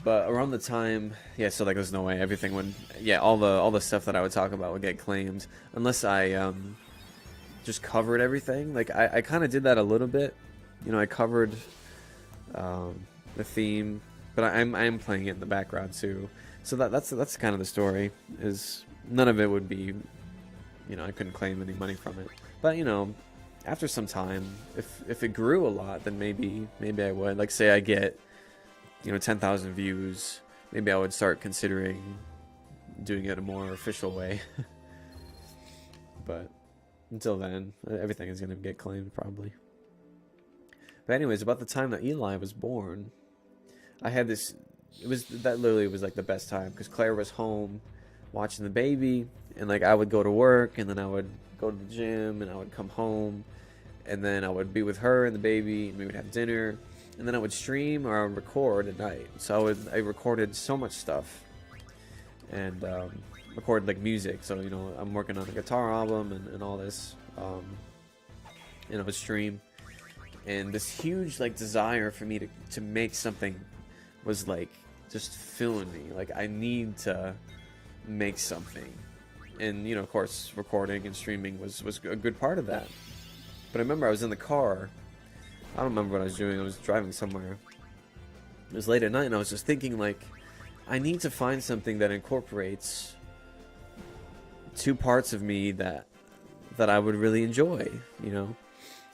But around the time, yeah, so like there's no way everything would, yeah, all the stuff that I would talk about would get claimed unless I just covered everything. Like I kind of did that a little bit, you know, I covered the theme, but I'm playing it in the background too. So that's kind of the story. Is none of it would be, you know, I couldn't claim any money from it. But you know, after some time, if it grew a lot, then maybe I would. Like say I get, you know, 10,000 views, maybe I would start considering doing it a more official way. But until then, everything is going to get claimed probably. But anyways, about the time that Eli was born, I had this, that literally was like the best time because Claire was home watching the baby, and like I would go to work, and then I would go to the gym, and I would come home, and then I would be with her and the baby, and we would have dinner. And then I would stream or I would record at night. So I recorded so much stuff. And recorded like music. So, you know, I'm working on a guitar album and all this. And I would stream. And this huge like desire for me to make something was like just filling me. Like I need to make something. And, you know, of course, recording and streaming was a good part of that. But I remember I was in the car. I don't remember what I was doing. I was driving somewhere. It was late at night, and I was just thinking, like, I need to find something that incorporates two parts of me that I would really enjoy, you know?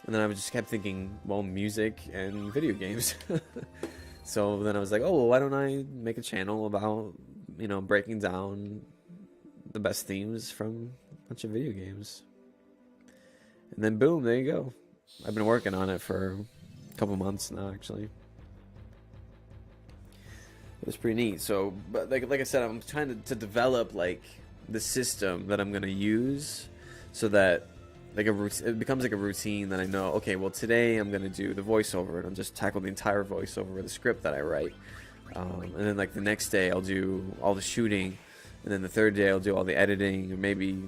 And then I just kept thinking, well, music and video games. So then I was like, oh, well, why don't I make a channel about, you know, breaking down the best themes from a bunch of video games. And then boom, there you go. I've been working on it for a couple months now, actually. It was pretty neat. So, but like I said, I'm trying to develop like the system that I'm gonna use, so that like it becomes like a routine that I know. Okay, well today I'm gonna do the voiceover, and I'll just tackle the entire voiceover with the script that I write. And then like the next day I'll do all the shooting, and then the third day I'll do all the editing, or maybe,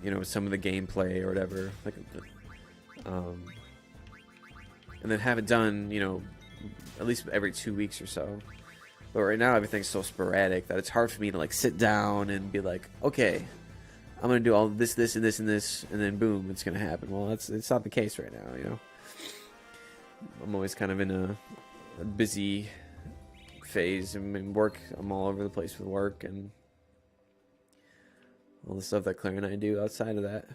you know, some of the gameplay or whatever. Like. And then have it done, you know, at least every 2 weeks or so. But right now everything's so sporadic that it's hard for me to like sit down and be like, okay, I'm gonna do all this, and this, and this, and then boom, it's gonna happen. Well, it's not the case right now, you know. I'm always kind of in a busy phase. I mean, work. I'm all over the place with work and all the stuff that Claire and I do outside of that.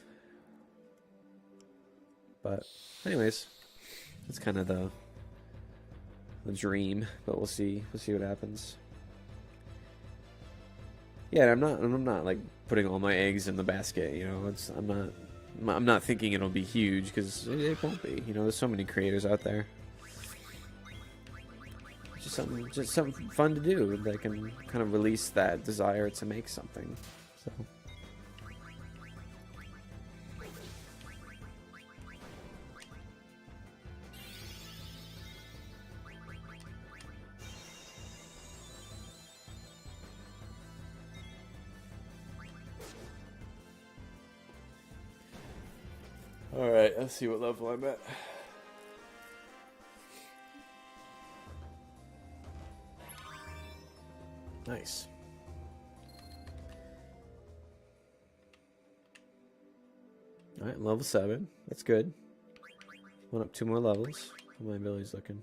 But anyways, it's kind of the dream, but we'll see what happens. Yeah, I'm not like putting all my eggs in the basket, you know. I'm not thinking it'll be huge, because it won't be. You know, there's so many creators out there. Just something fun to do that can kind of release that desire to make something. So. Alright, let's see what level I'm at. Nice. Alright, level 7. That's good. Went up 2 more levels. How my ability's looking.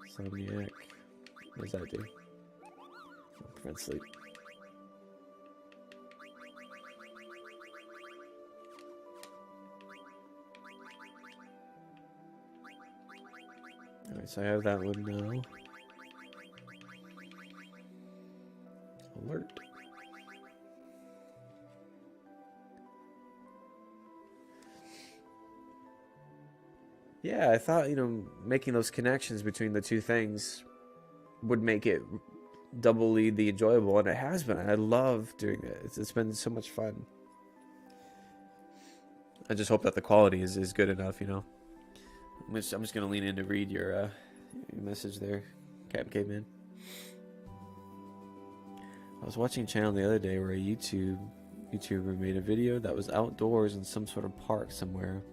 Insomniac. What does that do? Prevent sleep. Alright, so I have that one now. Alert. Yeah, I thought, making those connections between the two things would make it doubly the enjoyable, and it has been. I love doing it. It's been so much fun. I just hope that the quality is good enough, I'm just gonna lean in to read your message there, Captain Caveman. I was watching a channel the other day where a YouTuber made a video that was outdoors in some sort of park somewhere,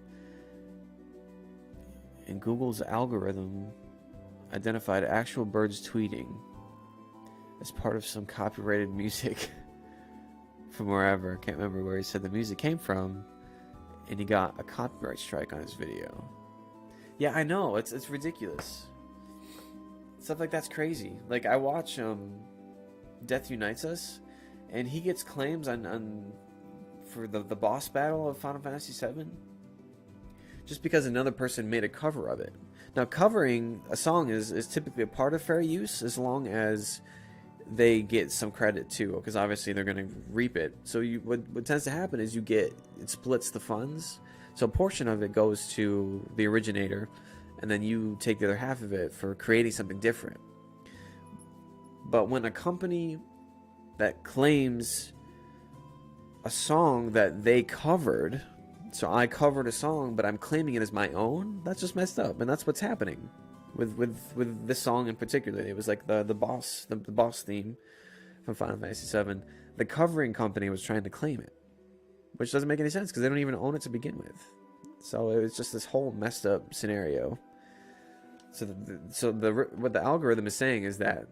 and Google's algorithm identified actual birds tweeting as part of some copyrighted music from wherever. I can't remember where he said the music came from, and he got a copyright strike on his video. Yeah, I know, it's ridiculous. Stuff like that's crazy. Like, I watch Death Unites Us, and he gets claims on for the boss battle of Final Fantasy VII just because another person made a cover of it. Now, covering a song is typically a part of fair use as long as they get some credit too, because obviously they're going to reap it. So what tends to happen is it splits the funds. So a portion of it goes to the originator, and then you take the other half of it for creating something different. But when a company that claims a song that they covered, so I covered a song, but I'm claiming it as my own, that's just messed up, and that's what's happening with this song in particular. It was like the boss theme from Final Fantasy VII. The covering company was trying to claim it, which doesn't make any sense because they don't even own it to begin with. So it was just this whole messed up scenario. So what the algorithm is saying is that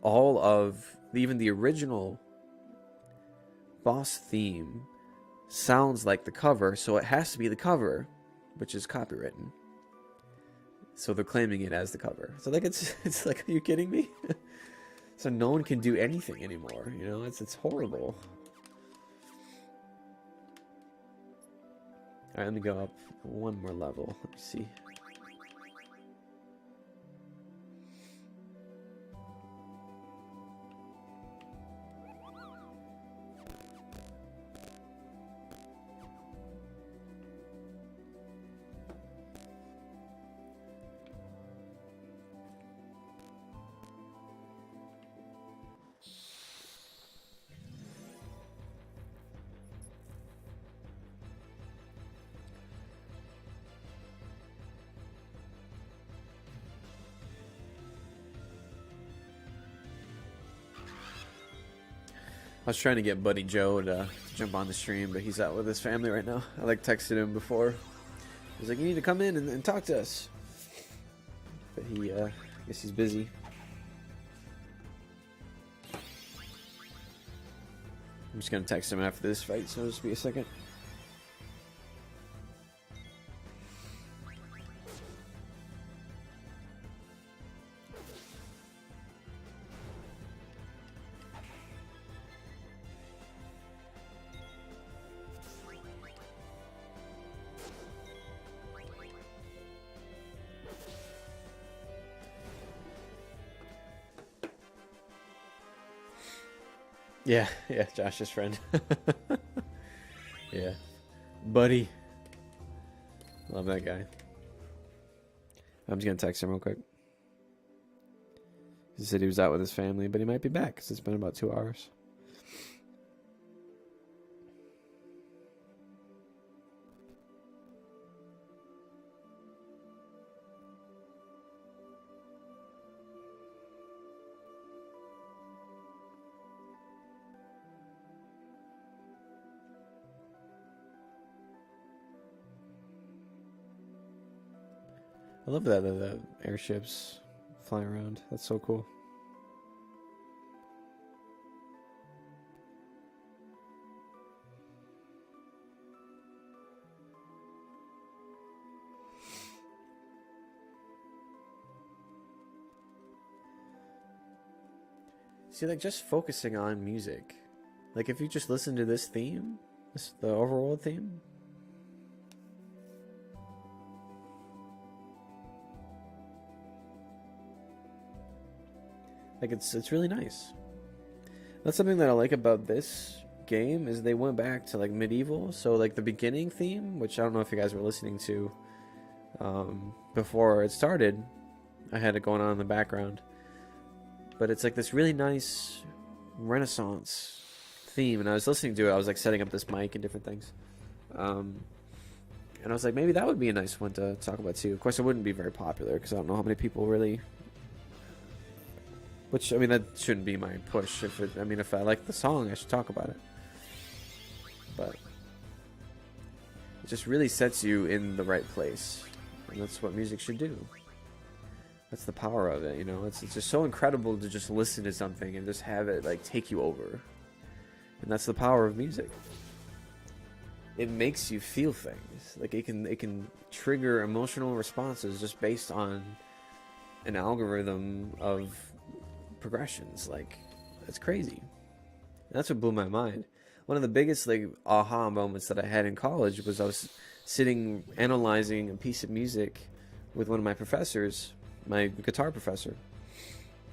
all of even the original boss theme sounds like the cover, so it has to be the cover, which is copywritten. So they're claiming it as the cover. So like it's like, are you kidding me? So no one can do anything anymore. It's horrible. All right, let me go up one more level. Let me see. I was trying to get Buddy Joe to jump on the stream, but he's out with his family right now. I texted him before. He's like, you need to come in and talk to us. But I guess he's busy. I'm just gonna text him after this fight, so just be a second. Yeah, Josh's friend. Yeah. Buddy. Love that guy. I'm just gonna text him real quick. He said he was out with his family, but he might be back because it's been about 2 hours. I love that the airships flying around. That's so cool. See, like, just focusing on music. Like, if you just listen to this theme, the overworld theme. Like, it's really nice. That's something that I like about this game, is they went back to, like, medieval. So, like, the beginning theme, which I don't know if you guys were listening to, before it started. I had it going on in the background, but it's like this really nice Renaissance theme, and I was listening to it. I was like setting up this mic and different things, and I was like, maybe that would be a nice one to talk about too. Of course, it wouldn't be very popular because I don't know how many people really. Which, I mean, that shouldn't be my push. If I like the song, I should talk about it. But it just really sets you in the right place, and that's what music should do. That's the power of it, you know. It's just so incredible to just listen to something and just have it like take you over, and that's the power of music. It makes you feel things. Like it can trigger emotional responses just based on an algorithm of progressions. Like, it's crazy. And that's what blew my mind. One of the biggest like aha moments that I had in college was I was sitting analyzing a piece of music with one of my professors, my guitar professor,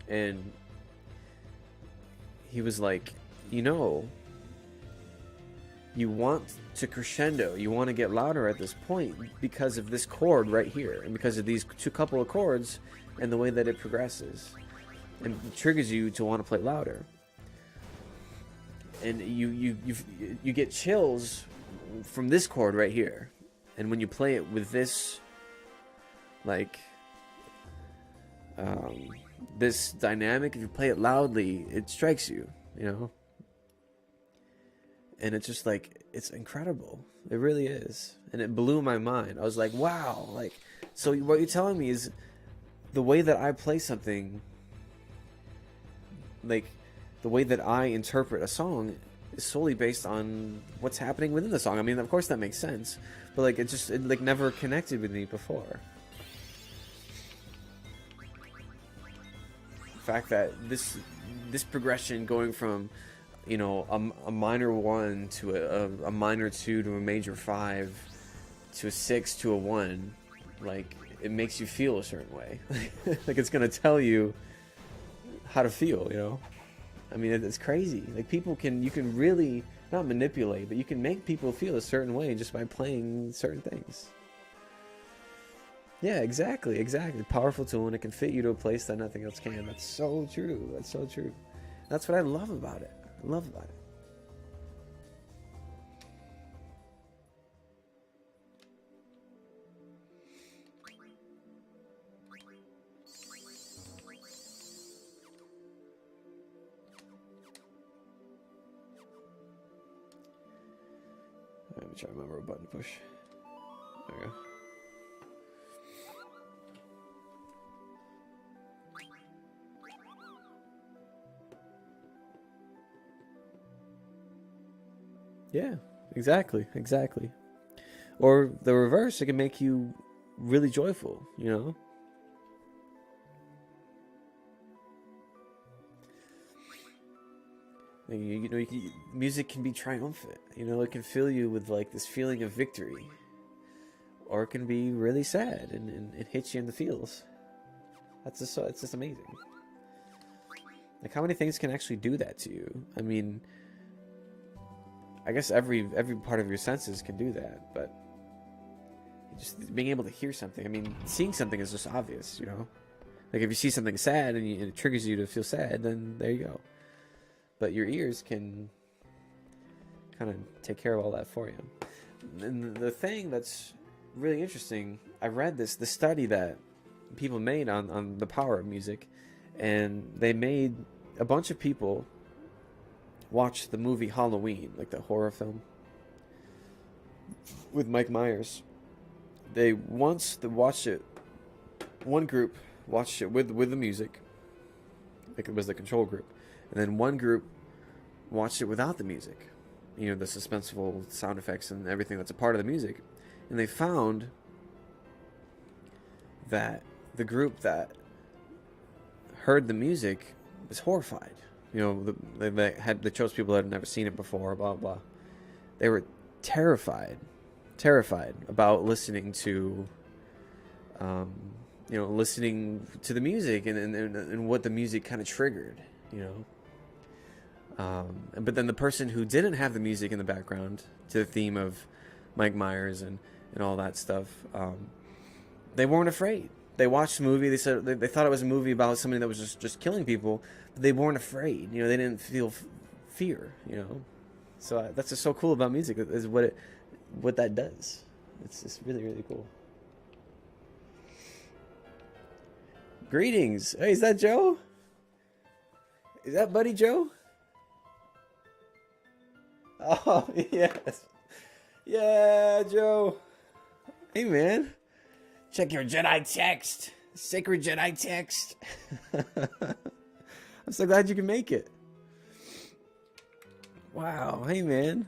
and he was like, you want to crescendo, you want to get louder at this point because of this chord right here, and because of these couple of chords and the way that it progresses and it triggers you to want to play louder. And you get chills from this chord right here, and when you play it with this like this dynamic, if you play it loudly, it strikes you, you know. And it's just like, it's incredible. It really is. And it blew my mind. I was like, wow. Like, so what you're telling me is the way that I play something, like the way that I interpret a song is solely based on what's happening within the song. I mean, of course that makes sense, but like it like never connected with me before. The fact that this progression going from, you know, a minor 1 to a minor 2 to a major 5 to a 6 to a 1, like it makes you feel a certain way. Like it's gonna tell you how to feel, you know. I mean, it's crazy. Like you can really not manipulate, but you can make people feel a certain way just by playing certain things. Yeah, exactly. Powerful tool, and it can fit you to a place that nothing else can. That's so true. That's so true. That's what I love about it. Love about it. Let me try to remember a button push. There we go. Yeah, exactly. Or the reverse, it can make you really joyful, you know? Music can be triumphant, you know, it can fill you with like this feeling of victory. Or it can be really sad and it hits you in the feels. It's just amazing. Like, how many things can actually do that to you? I mean, I guess every part of your senses can do that, but just being able to hear something, I mean, seeing something is just obvious, you know? Like, if you see something sad and it triggers you to feel sad, then there you go. But your ears can kind of take care of all that for you. And the thing that's really interesting, I read the study that people made on the power of music, and they made a bunch of people watch the movie Halloween, like the horror film with Mike Myers. They watched it. One group watched it with the music, like it was the control group, and then one group watched it without the music. You know, the suspenseful sound effects and everything that's a part of the music. And they found that the group that heard the music was horrified. You know, they chose people that had never seen it before, blah, blah. They were terrified about listening to, listening to the music and what the music kind of triggered, you know. But then the person who didn't have the music in the background to the theme of Mike Myers and all that stuff, they weren't afraid. They watched the movie. They said they thought it was a movie about somebody that was just killing people, but they weren't afraid. You know, they didn't feel fear. You know, so that's just so cool about music. Is what that does. It's just really really cool. Greetings. Hey, is that Joe? Is that Buddy Joe? Oh yes. Yeah, Joe. Hey man. Check your Jedi text. Sacred Jedi text. I'm so glad you can make it. Wow. Hey, man.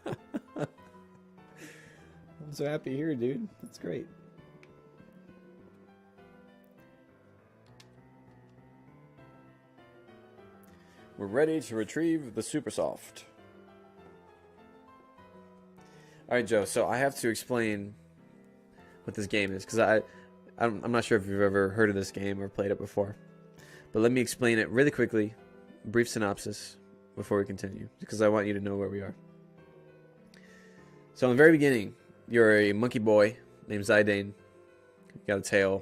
I'm so happy here, dude. That's great. We're ready to retrieve the Super Soft. Alright, Joe, so I have to explain what this game is, because I'm not sure if you've ever heard of this game or played it before. But let me explain it really quickly, brief synopsis, before we continue, because I want you to know where we are. So in the very beginning, you're a monkey boy named Zidane. You got a tail.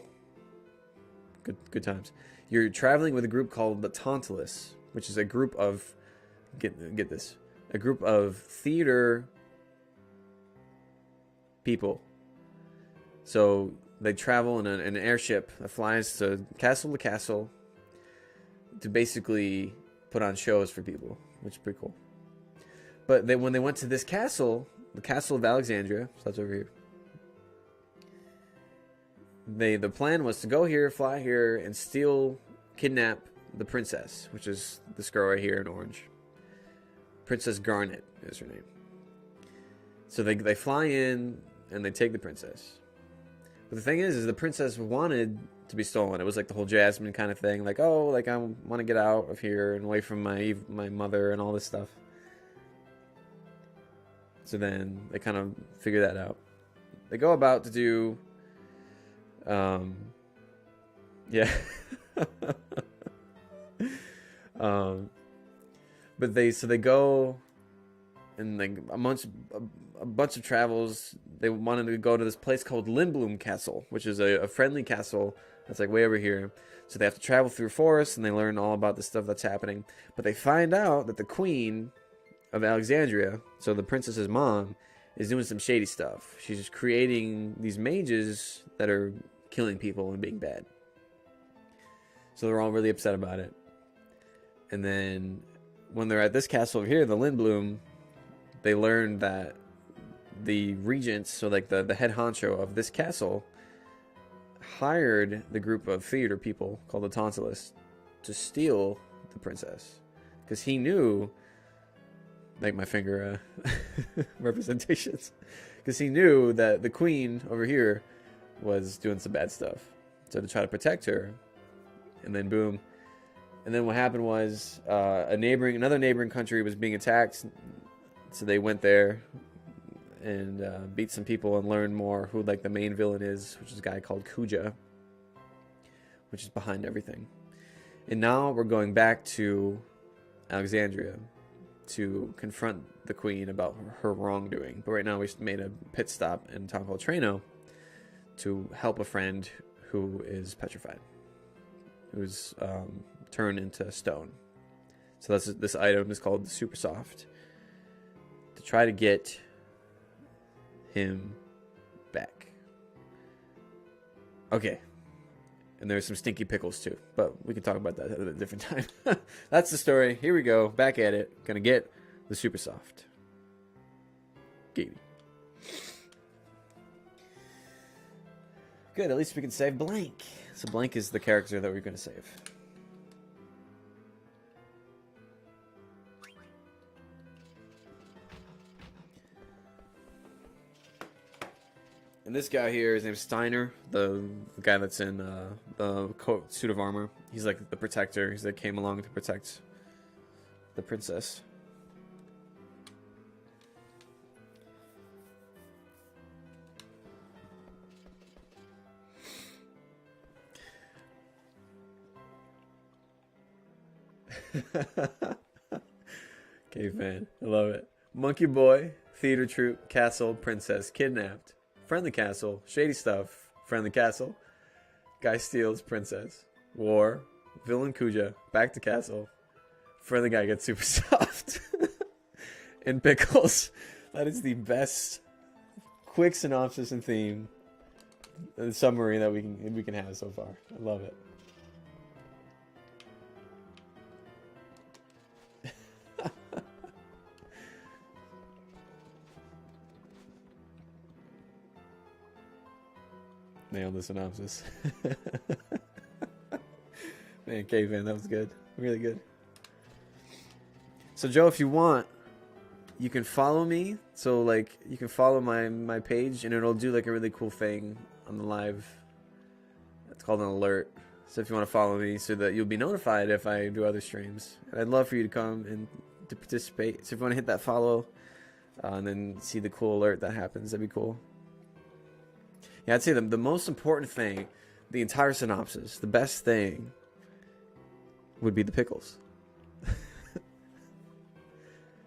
Good times. You're traveling with a group called the Tantalus, which is a group of, get this, a group of theater people. So they travel in an airship that flies to castle to basically put on shows for people, which is pretty cool. But when they went to this castle, the Castle of Alexandria, so that's over here, the plan was to go here, fly here, and kidnap the princess, which is this girl right here in orange. Princess Garnet is her name. So they fly in and they take the princess. But the thing is the princess wanted to be stolen. It was like the whole Jasmine kind of thing, like, oh, like I want to get out of here and away from my mother and all this stuff. So then they kind of figure that out. They go about to do, yeah. But they go, and like a bunch of travels. They wanted to go to this place called Lindblum Castle, which is a friendly castle that's like way over here. So they have to travel through forests, and they learn all about the stuff that's happening. But they find out that the queen of Alexandria, so the princess's mom, is doing some shady stuff. She's just creating these mages that are killing people and being bad. So they're all really upset about it. And then when they're at this castle over here, the Lindblum, they learn that the regents, so like the head honcho of this castle, hired the group of theater people called the Tantalus to steal the princess. Because he knew, like my finger representations, because he knew that the queen over here was doing some bad stuff. So to try to protect her, and then boom. And then what happened was another neighboring country was being attacked, so they went there and beat some people and learned more who like the main villain is, which is a guy called Kuja, which is behind everything. And now we're going back to Alexandria to confront the queen about her wrongdoing. But right now we made a pit stop in a town called Treno to help a friend who is petrified, who's turned into stone. So this item is called the Super Soft, to try to get him back. Okay. And there's some stinky pickles too, but we can talk about that at a different time. That's the story. Here we go. Back at it. Gonna get the Super Soft. Gaby. Good. At least we can save Blank. So Blank is the character that we're gonna save. And this guy here, his name's Steiner, the guy that's in the suit of armor. He's like the protector. He's that came along to protect the princess. Caveman. I love it. Monkey Boy, Theater Troupe, Castle, Princess, Kidnapped, Friendly Castle, Shady Stuff, Friendly Castle, Guy Steals, Princess, War, Villain Kuja, Back to Castle, Friendly Guy Gets Super Soft, and Pickles. That is the best quick synopsis and theme and summary that we can have so far. I love it. Nailed the synopsis. Man, Caveman, that was good. Really good. So, Joe, if you want, you can follow me. So, like, you can follow my page, and it'll do, like, a really cool thing on the live. It's called an alert. So, if you want to follow me so that you'll be notified if I do other streams. And I'd love for you to come and to participate. So, if you want to hit that follow and then see the cool alert that happens, that'd be cool. Yeah, I'd say the most important thing, the entire synopsis, the best thing would be the pickles.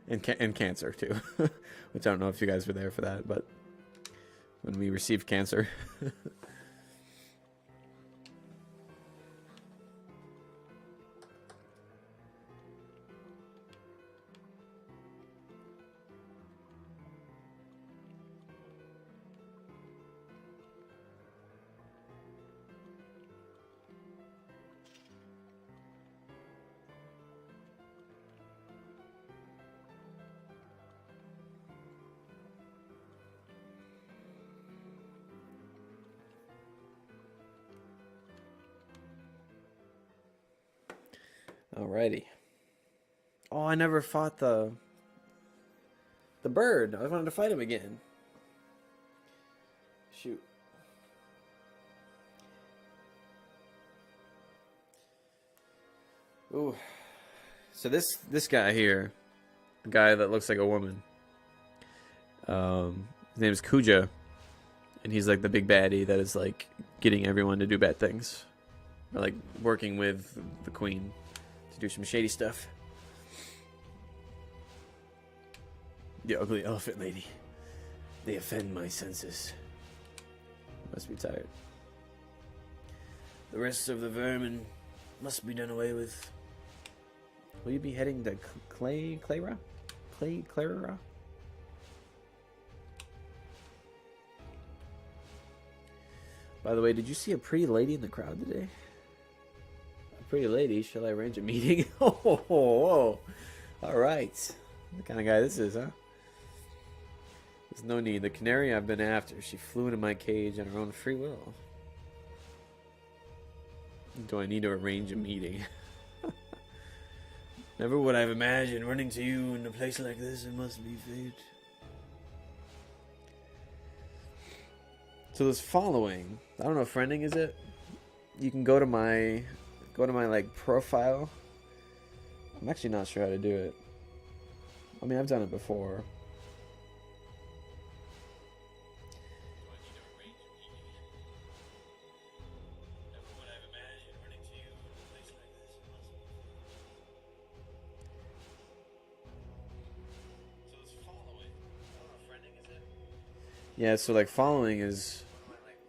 and cancer, too. Which I don't know if you guys were there for that, but when we received cancer. Alrighty. Oh, I never fought the bird. I wanted to fight him again. Shoot. Ooh. So this guy here, the guy that looks like a woman. His name is Kuja, and he's like the big baddie that is like getting everyone to do bad things, or like working with the queen to do some shady stuff. The ugly elephant lady. They offend my senses. Must be tired. The rest of the vermin must be done away with. Will you be heading to Clara? Clara? By the way, did you see a pretty lady in the crowd today? A pretty lady? Shall I arrange a meeting? Oh. All right. The kind of guy this is, huh? There's no need. The canary I've been after, she flew into my cage on her own free will. Do I need to arrange a meeting? Never would I have imagined running to you in a place like this. It must be fate. So this following, I don't know if friending is it. You can go to my like profile. I'm actually not sure how to do it. I mean, I've done it before. Yeah, so like following is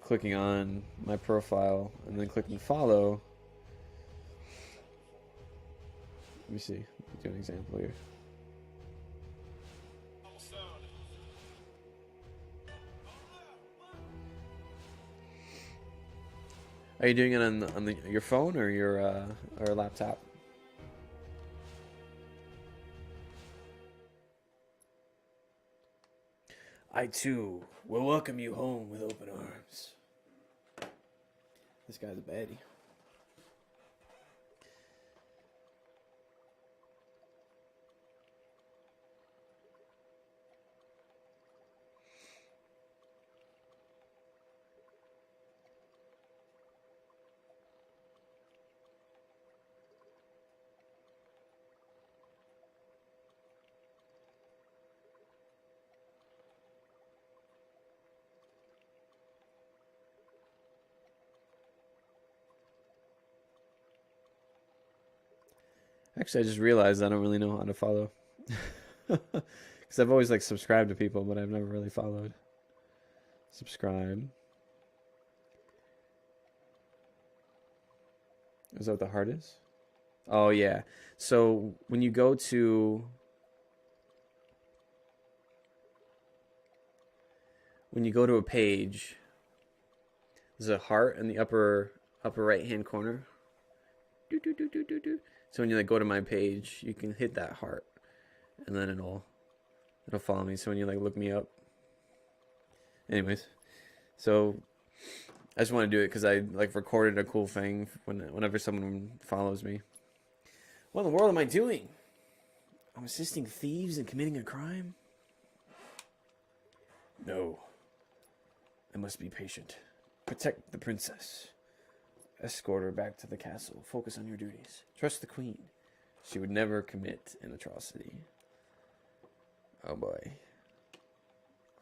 clicking on my profile and then clicking follow. Let me see. Do an example here. Are you doing it on your phone or your or laptop? I too will welcome you home with open arms. This guy's a baddie. Actually, I just realized I don't really know how to follow. Because I've always like subscribed to people, but I've never really followed. Subscribe. Is that what the heart is? Oh yeah. So when you go to a page, there's a heart in the upper right hand corner. Do, do, do, do, do, do. So when you like go to my page, you can hit that heart, and then it'll follow me. So when you like look me up, anyways. So I just want to do it because I like recorded a cool thing whenever someone follows me. What in the world am I doing? I'm assisting thieves in committing a crime? No. I must be patient. Protect the princess. Escort her back to the castle. Focus on your duties. Trust the queen. She would never commit an atrocity. Oh boy.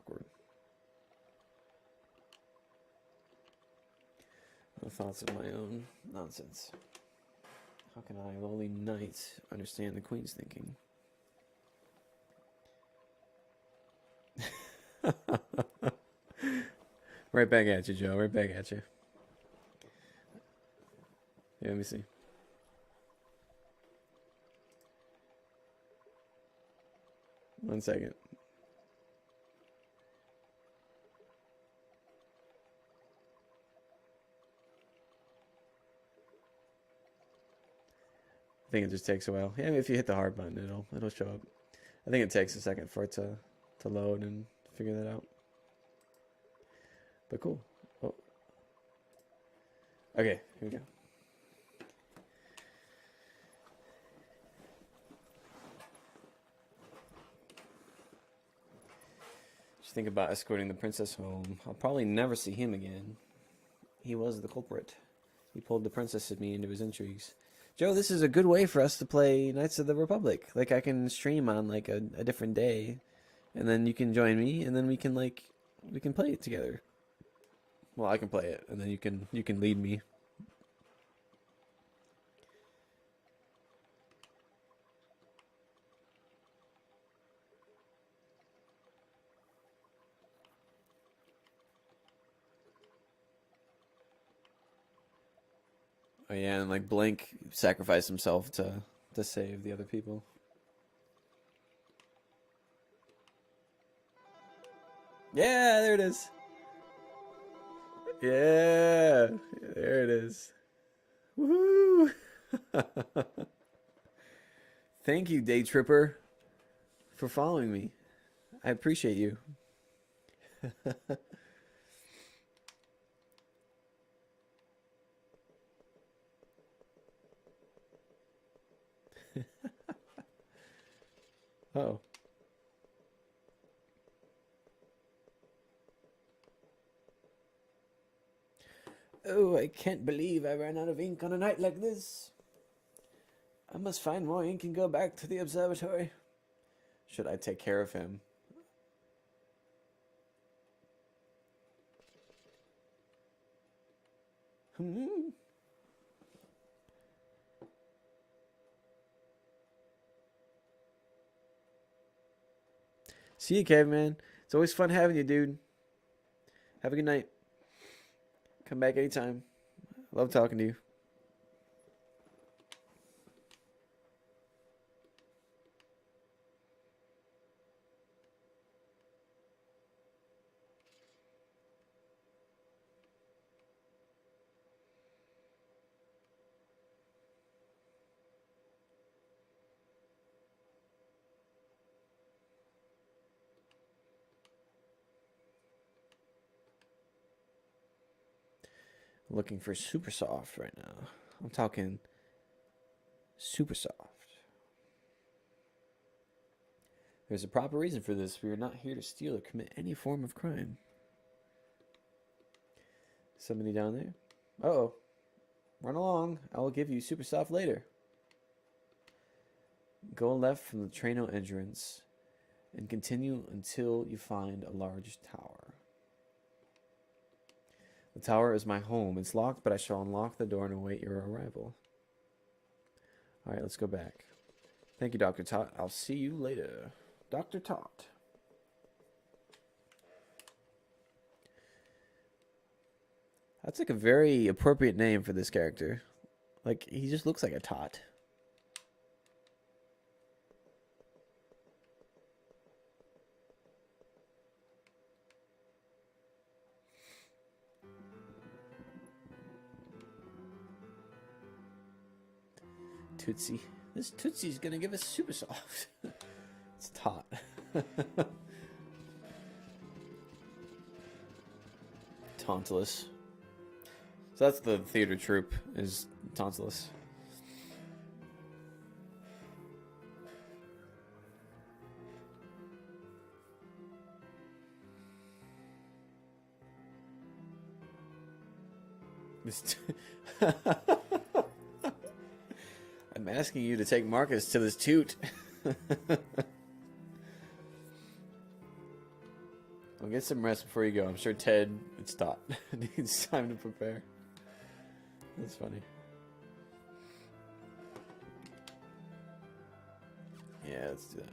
Awkward. No thoughts of my own. Nonsense. How can I, lowly knight, understand the queen's thinking? Right back at you, Joe. Right back at you. Yeah, let me see. One second. I think it just takes a while. Yeah, if you hit the hard button, it'll show up. I think it takes a second for it to load and figure that out. But cool. Oh. Okay, here we go. Just think about escorting the princess home. I'll probably never see him again. He was the culprit. He pulled the princess and me into his intrigues. Joe, this is a good way for us to play Knights of the Republic. Like I can stream on like a different day, and then you can join me, and then we can play it together. Well, I can play it, and then you can lead me. Oh yeah, and like Blink sacrificed himself to save the other people. Yeah, there it is. Yeah, there it is. Woohoo! Thank you, Day Tripper, for following me. I appreciate you. Oh. Oh, I can't believe I ran out of ink on a night like this. I must find more ink and go back to the observatory. Should I take care of him? Hmm. See you, caveman. It's always fun having you, dude. Have a good night. Come back anytime. Love talking to you. I'm looking for super soft right now. I'm talking super soft. There's a proper reason for this. We are not here to steal or commit any form of crime. Somebody down there? Uh-oh. Run along. I will give you super soft later. Go left from the Trano entrance and continue until you find a large tower. The tower is my home. It's locked, but I shall unlock the door and await your arrival. Alright, let's go back. Thank you, Dr. Tot. I'll see you later. Dr. Tot. That's like a very appropriate name for this character. Like, he just looks like a tot. Tootsie. This Tootsie's gonna give us super soft. It's tot. Tantalus. So that's the theater troupe, is Tantalus. I'm asking you to take Marcus to this toot. Well, get some rest before you go. I'm sure Ted, it's tot, needs time to prepare. That's funny. Yeah, let's do that.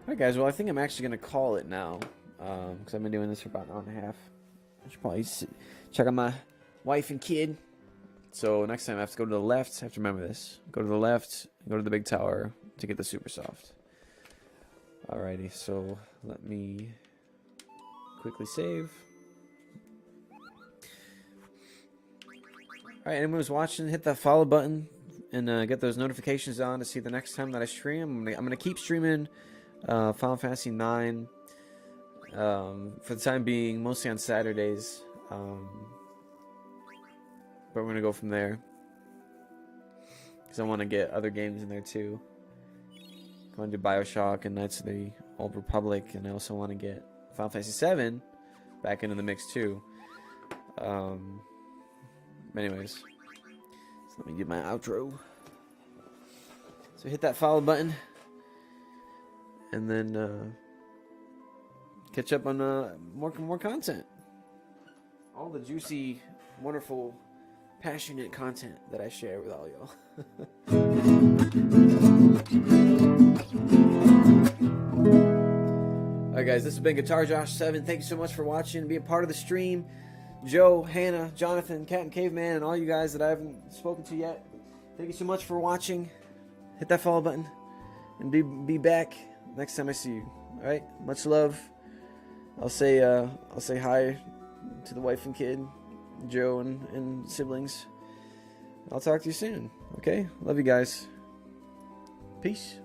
Alright guys, well I think I'm actually going to call it now, because I've been doing this for about an hour and a half. I should probably check on my wife and kid. So next time I have to go to the left, I have to remember this. Go to the left, go to the big tower to get the super soft. Alrighty, so let me quickly save. Alright, anyone who's watching, hit that follow button and get those notifications on to see the next time that I stream. I'm gonna keep streaming Final Fantasy IX for the time being, mostly on Saturdays, but we're gonna go from there because I want to get other games in there too. I want to do BioShock and Knights of the Old Republic, and I also want to get Final Fantasy VII back into the mix too. Anyways, so let me do my outro. So hit that follow button. And then catch up on more content. All the juicy, wonderful, passionate content that I share with all y'all. Alright guys, this has been Guitar Josh 7. Thank you so much for watching and being part of the stream. Joe, Hannah, Jonathan, Captain Caveman, and all you guys that I haven't spoken to yet. Thank you so much for watching. Hit that follow button. And be back next time I see you. Alright? Much love. I'll say hi to the wife and kid, Joe and siblings. I'll talk to you soon. Okay? Love you guys. Peace.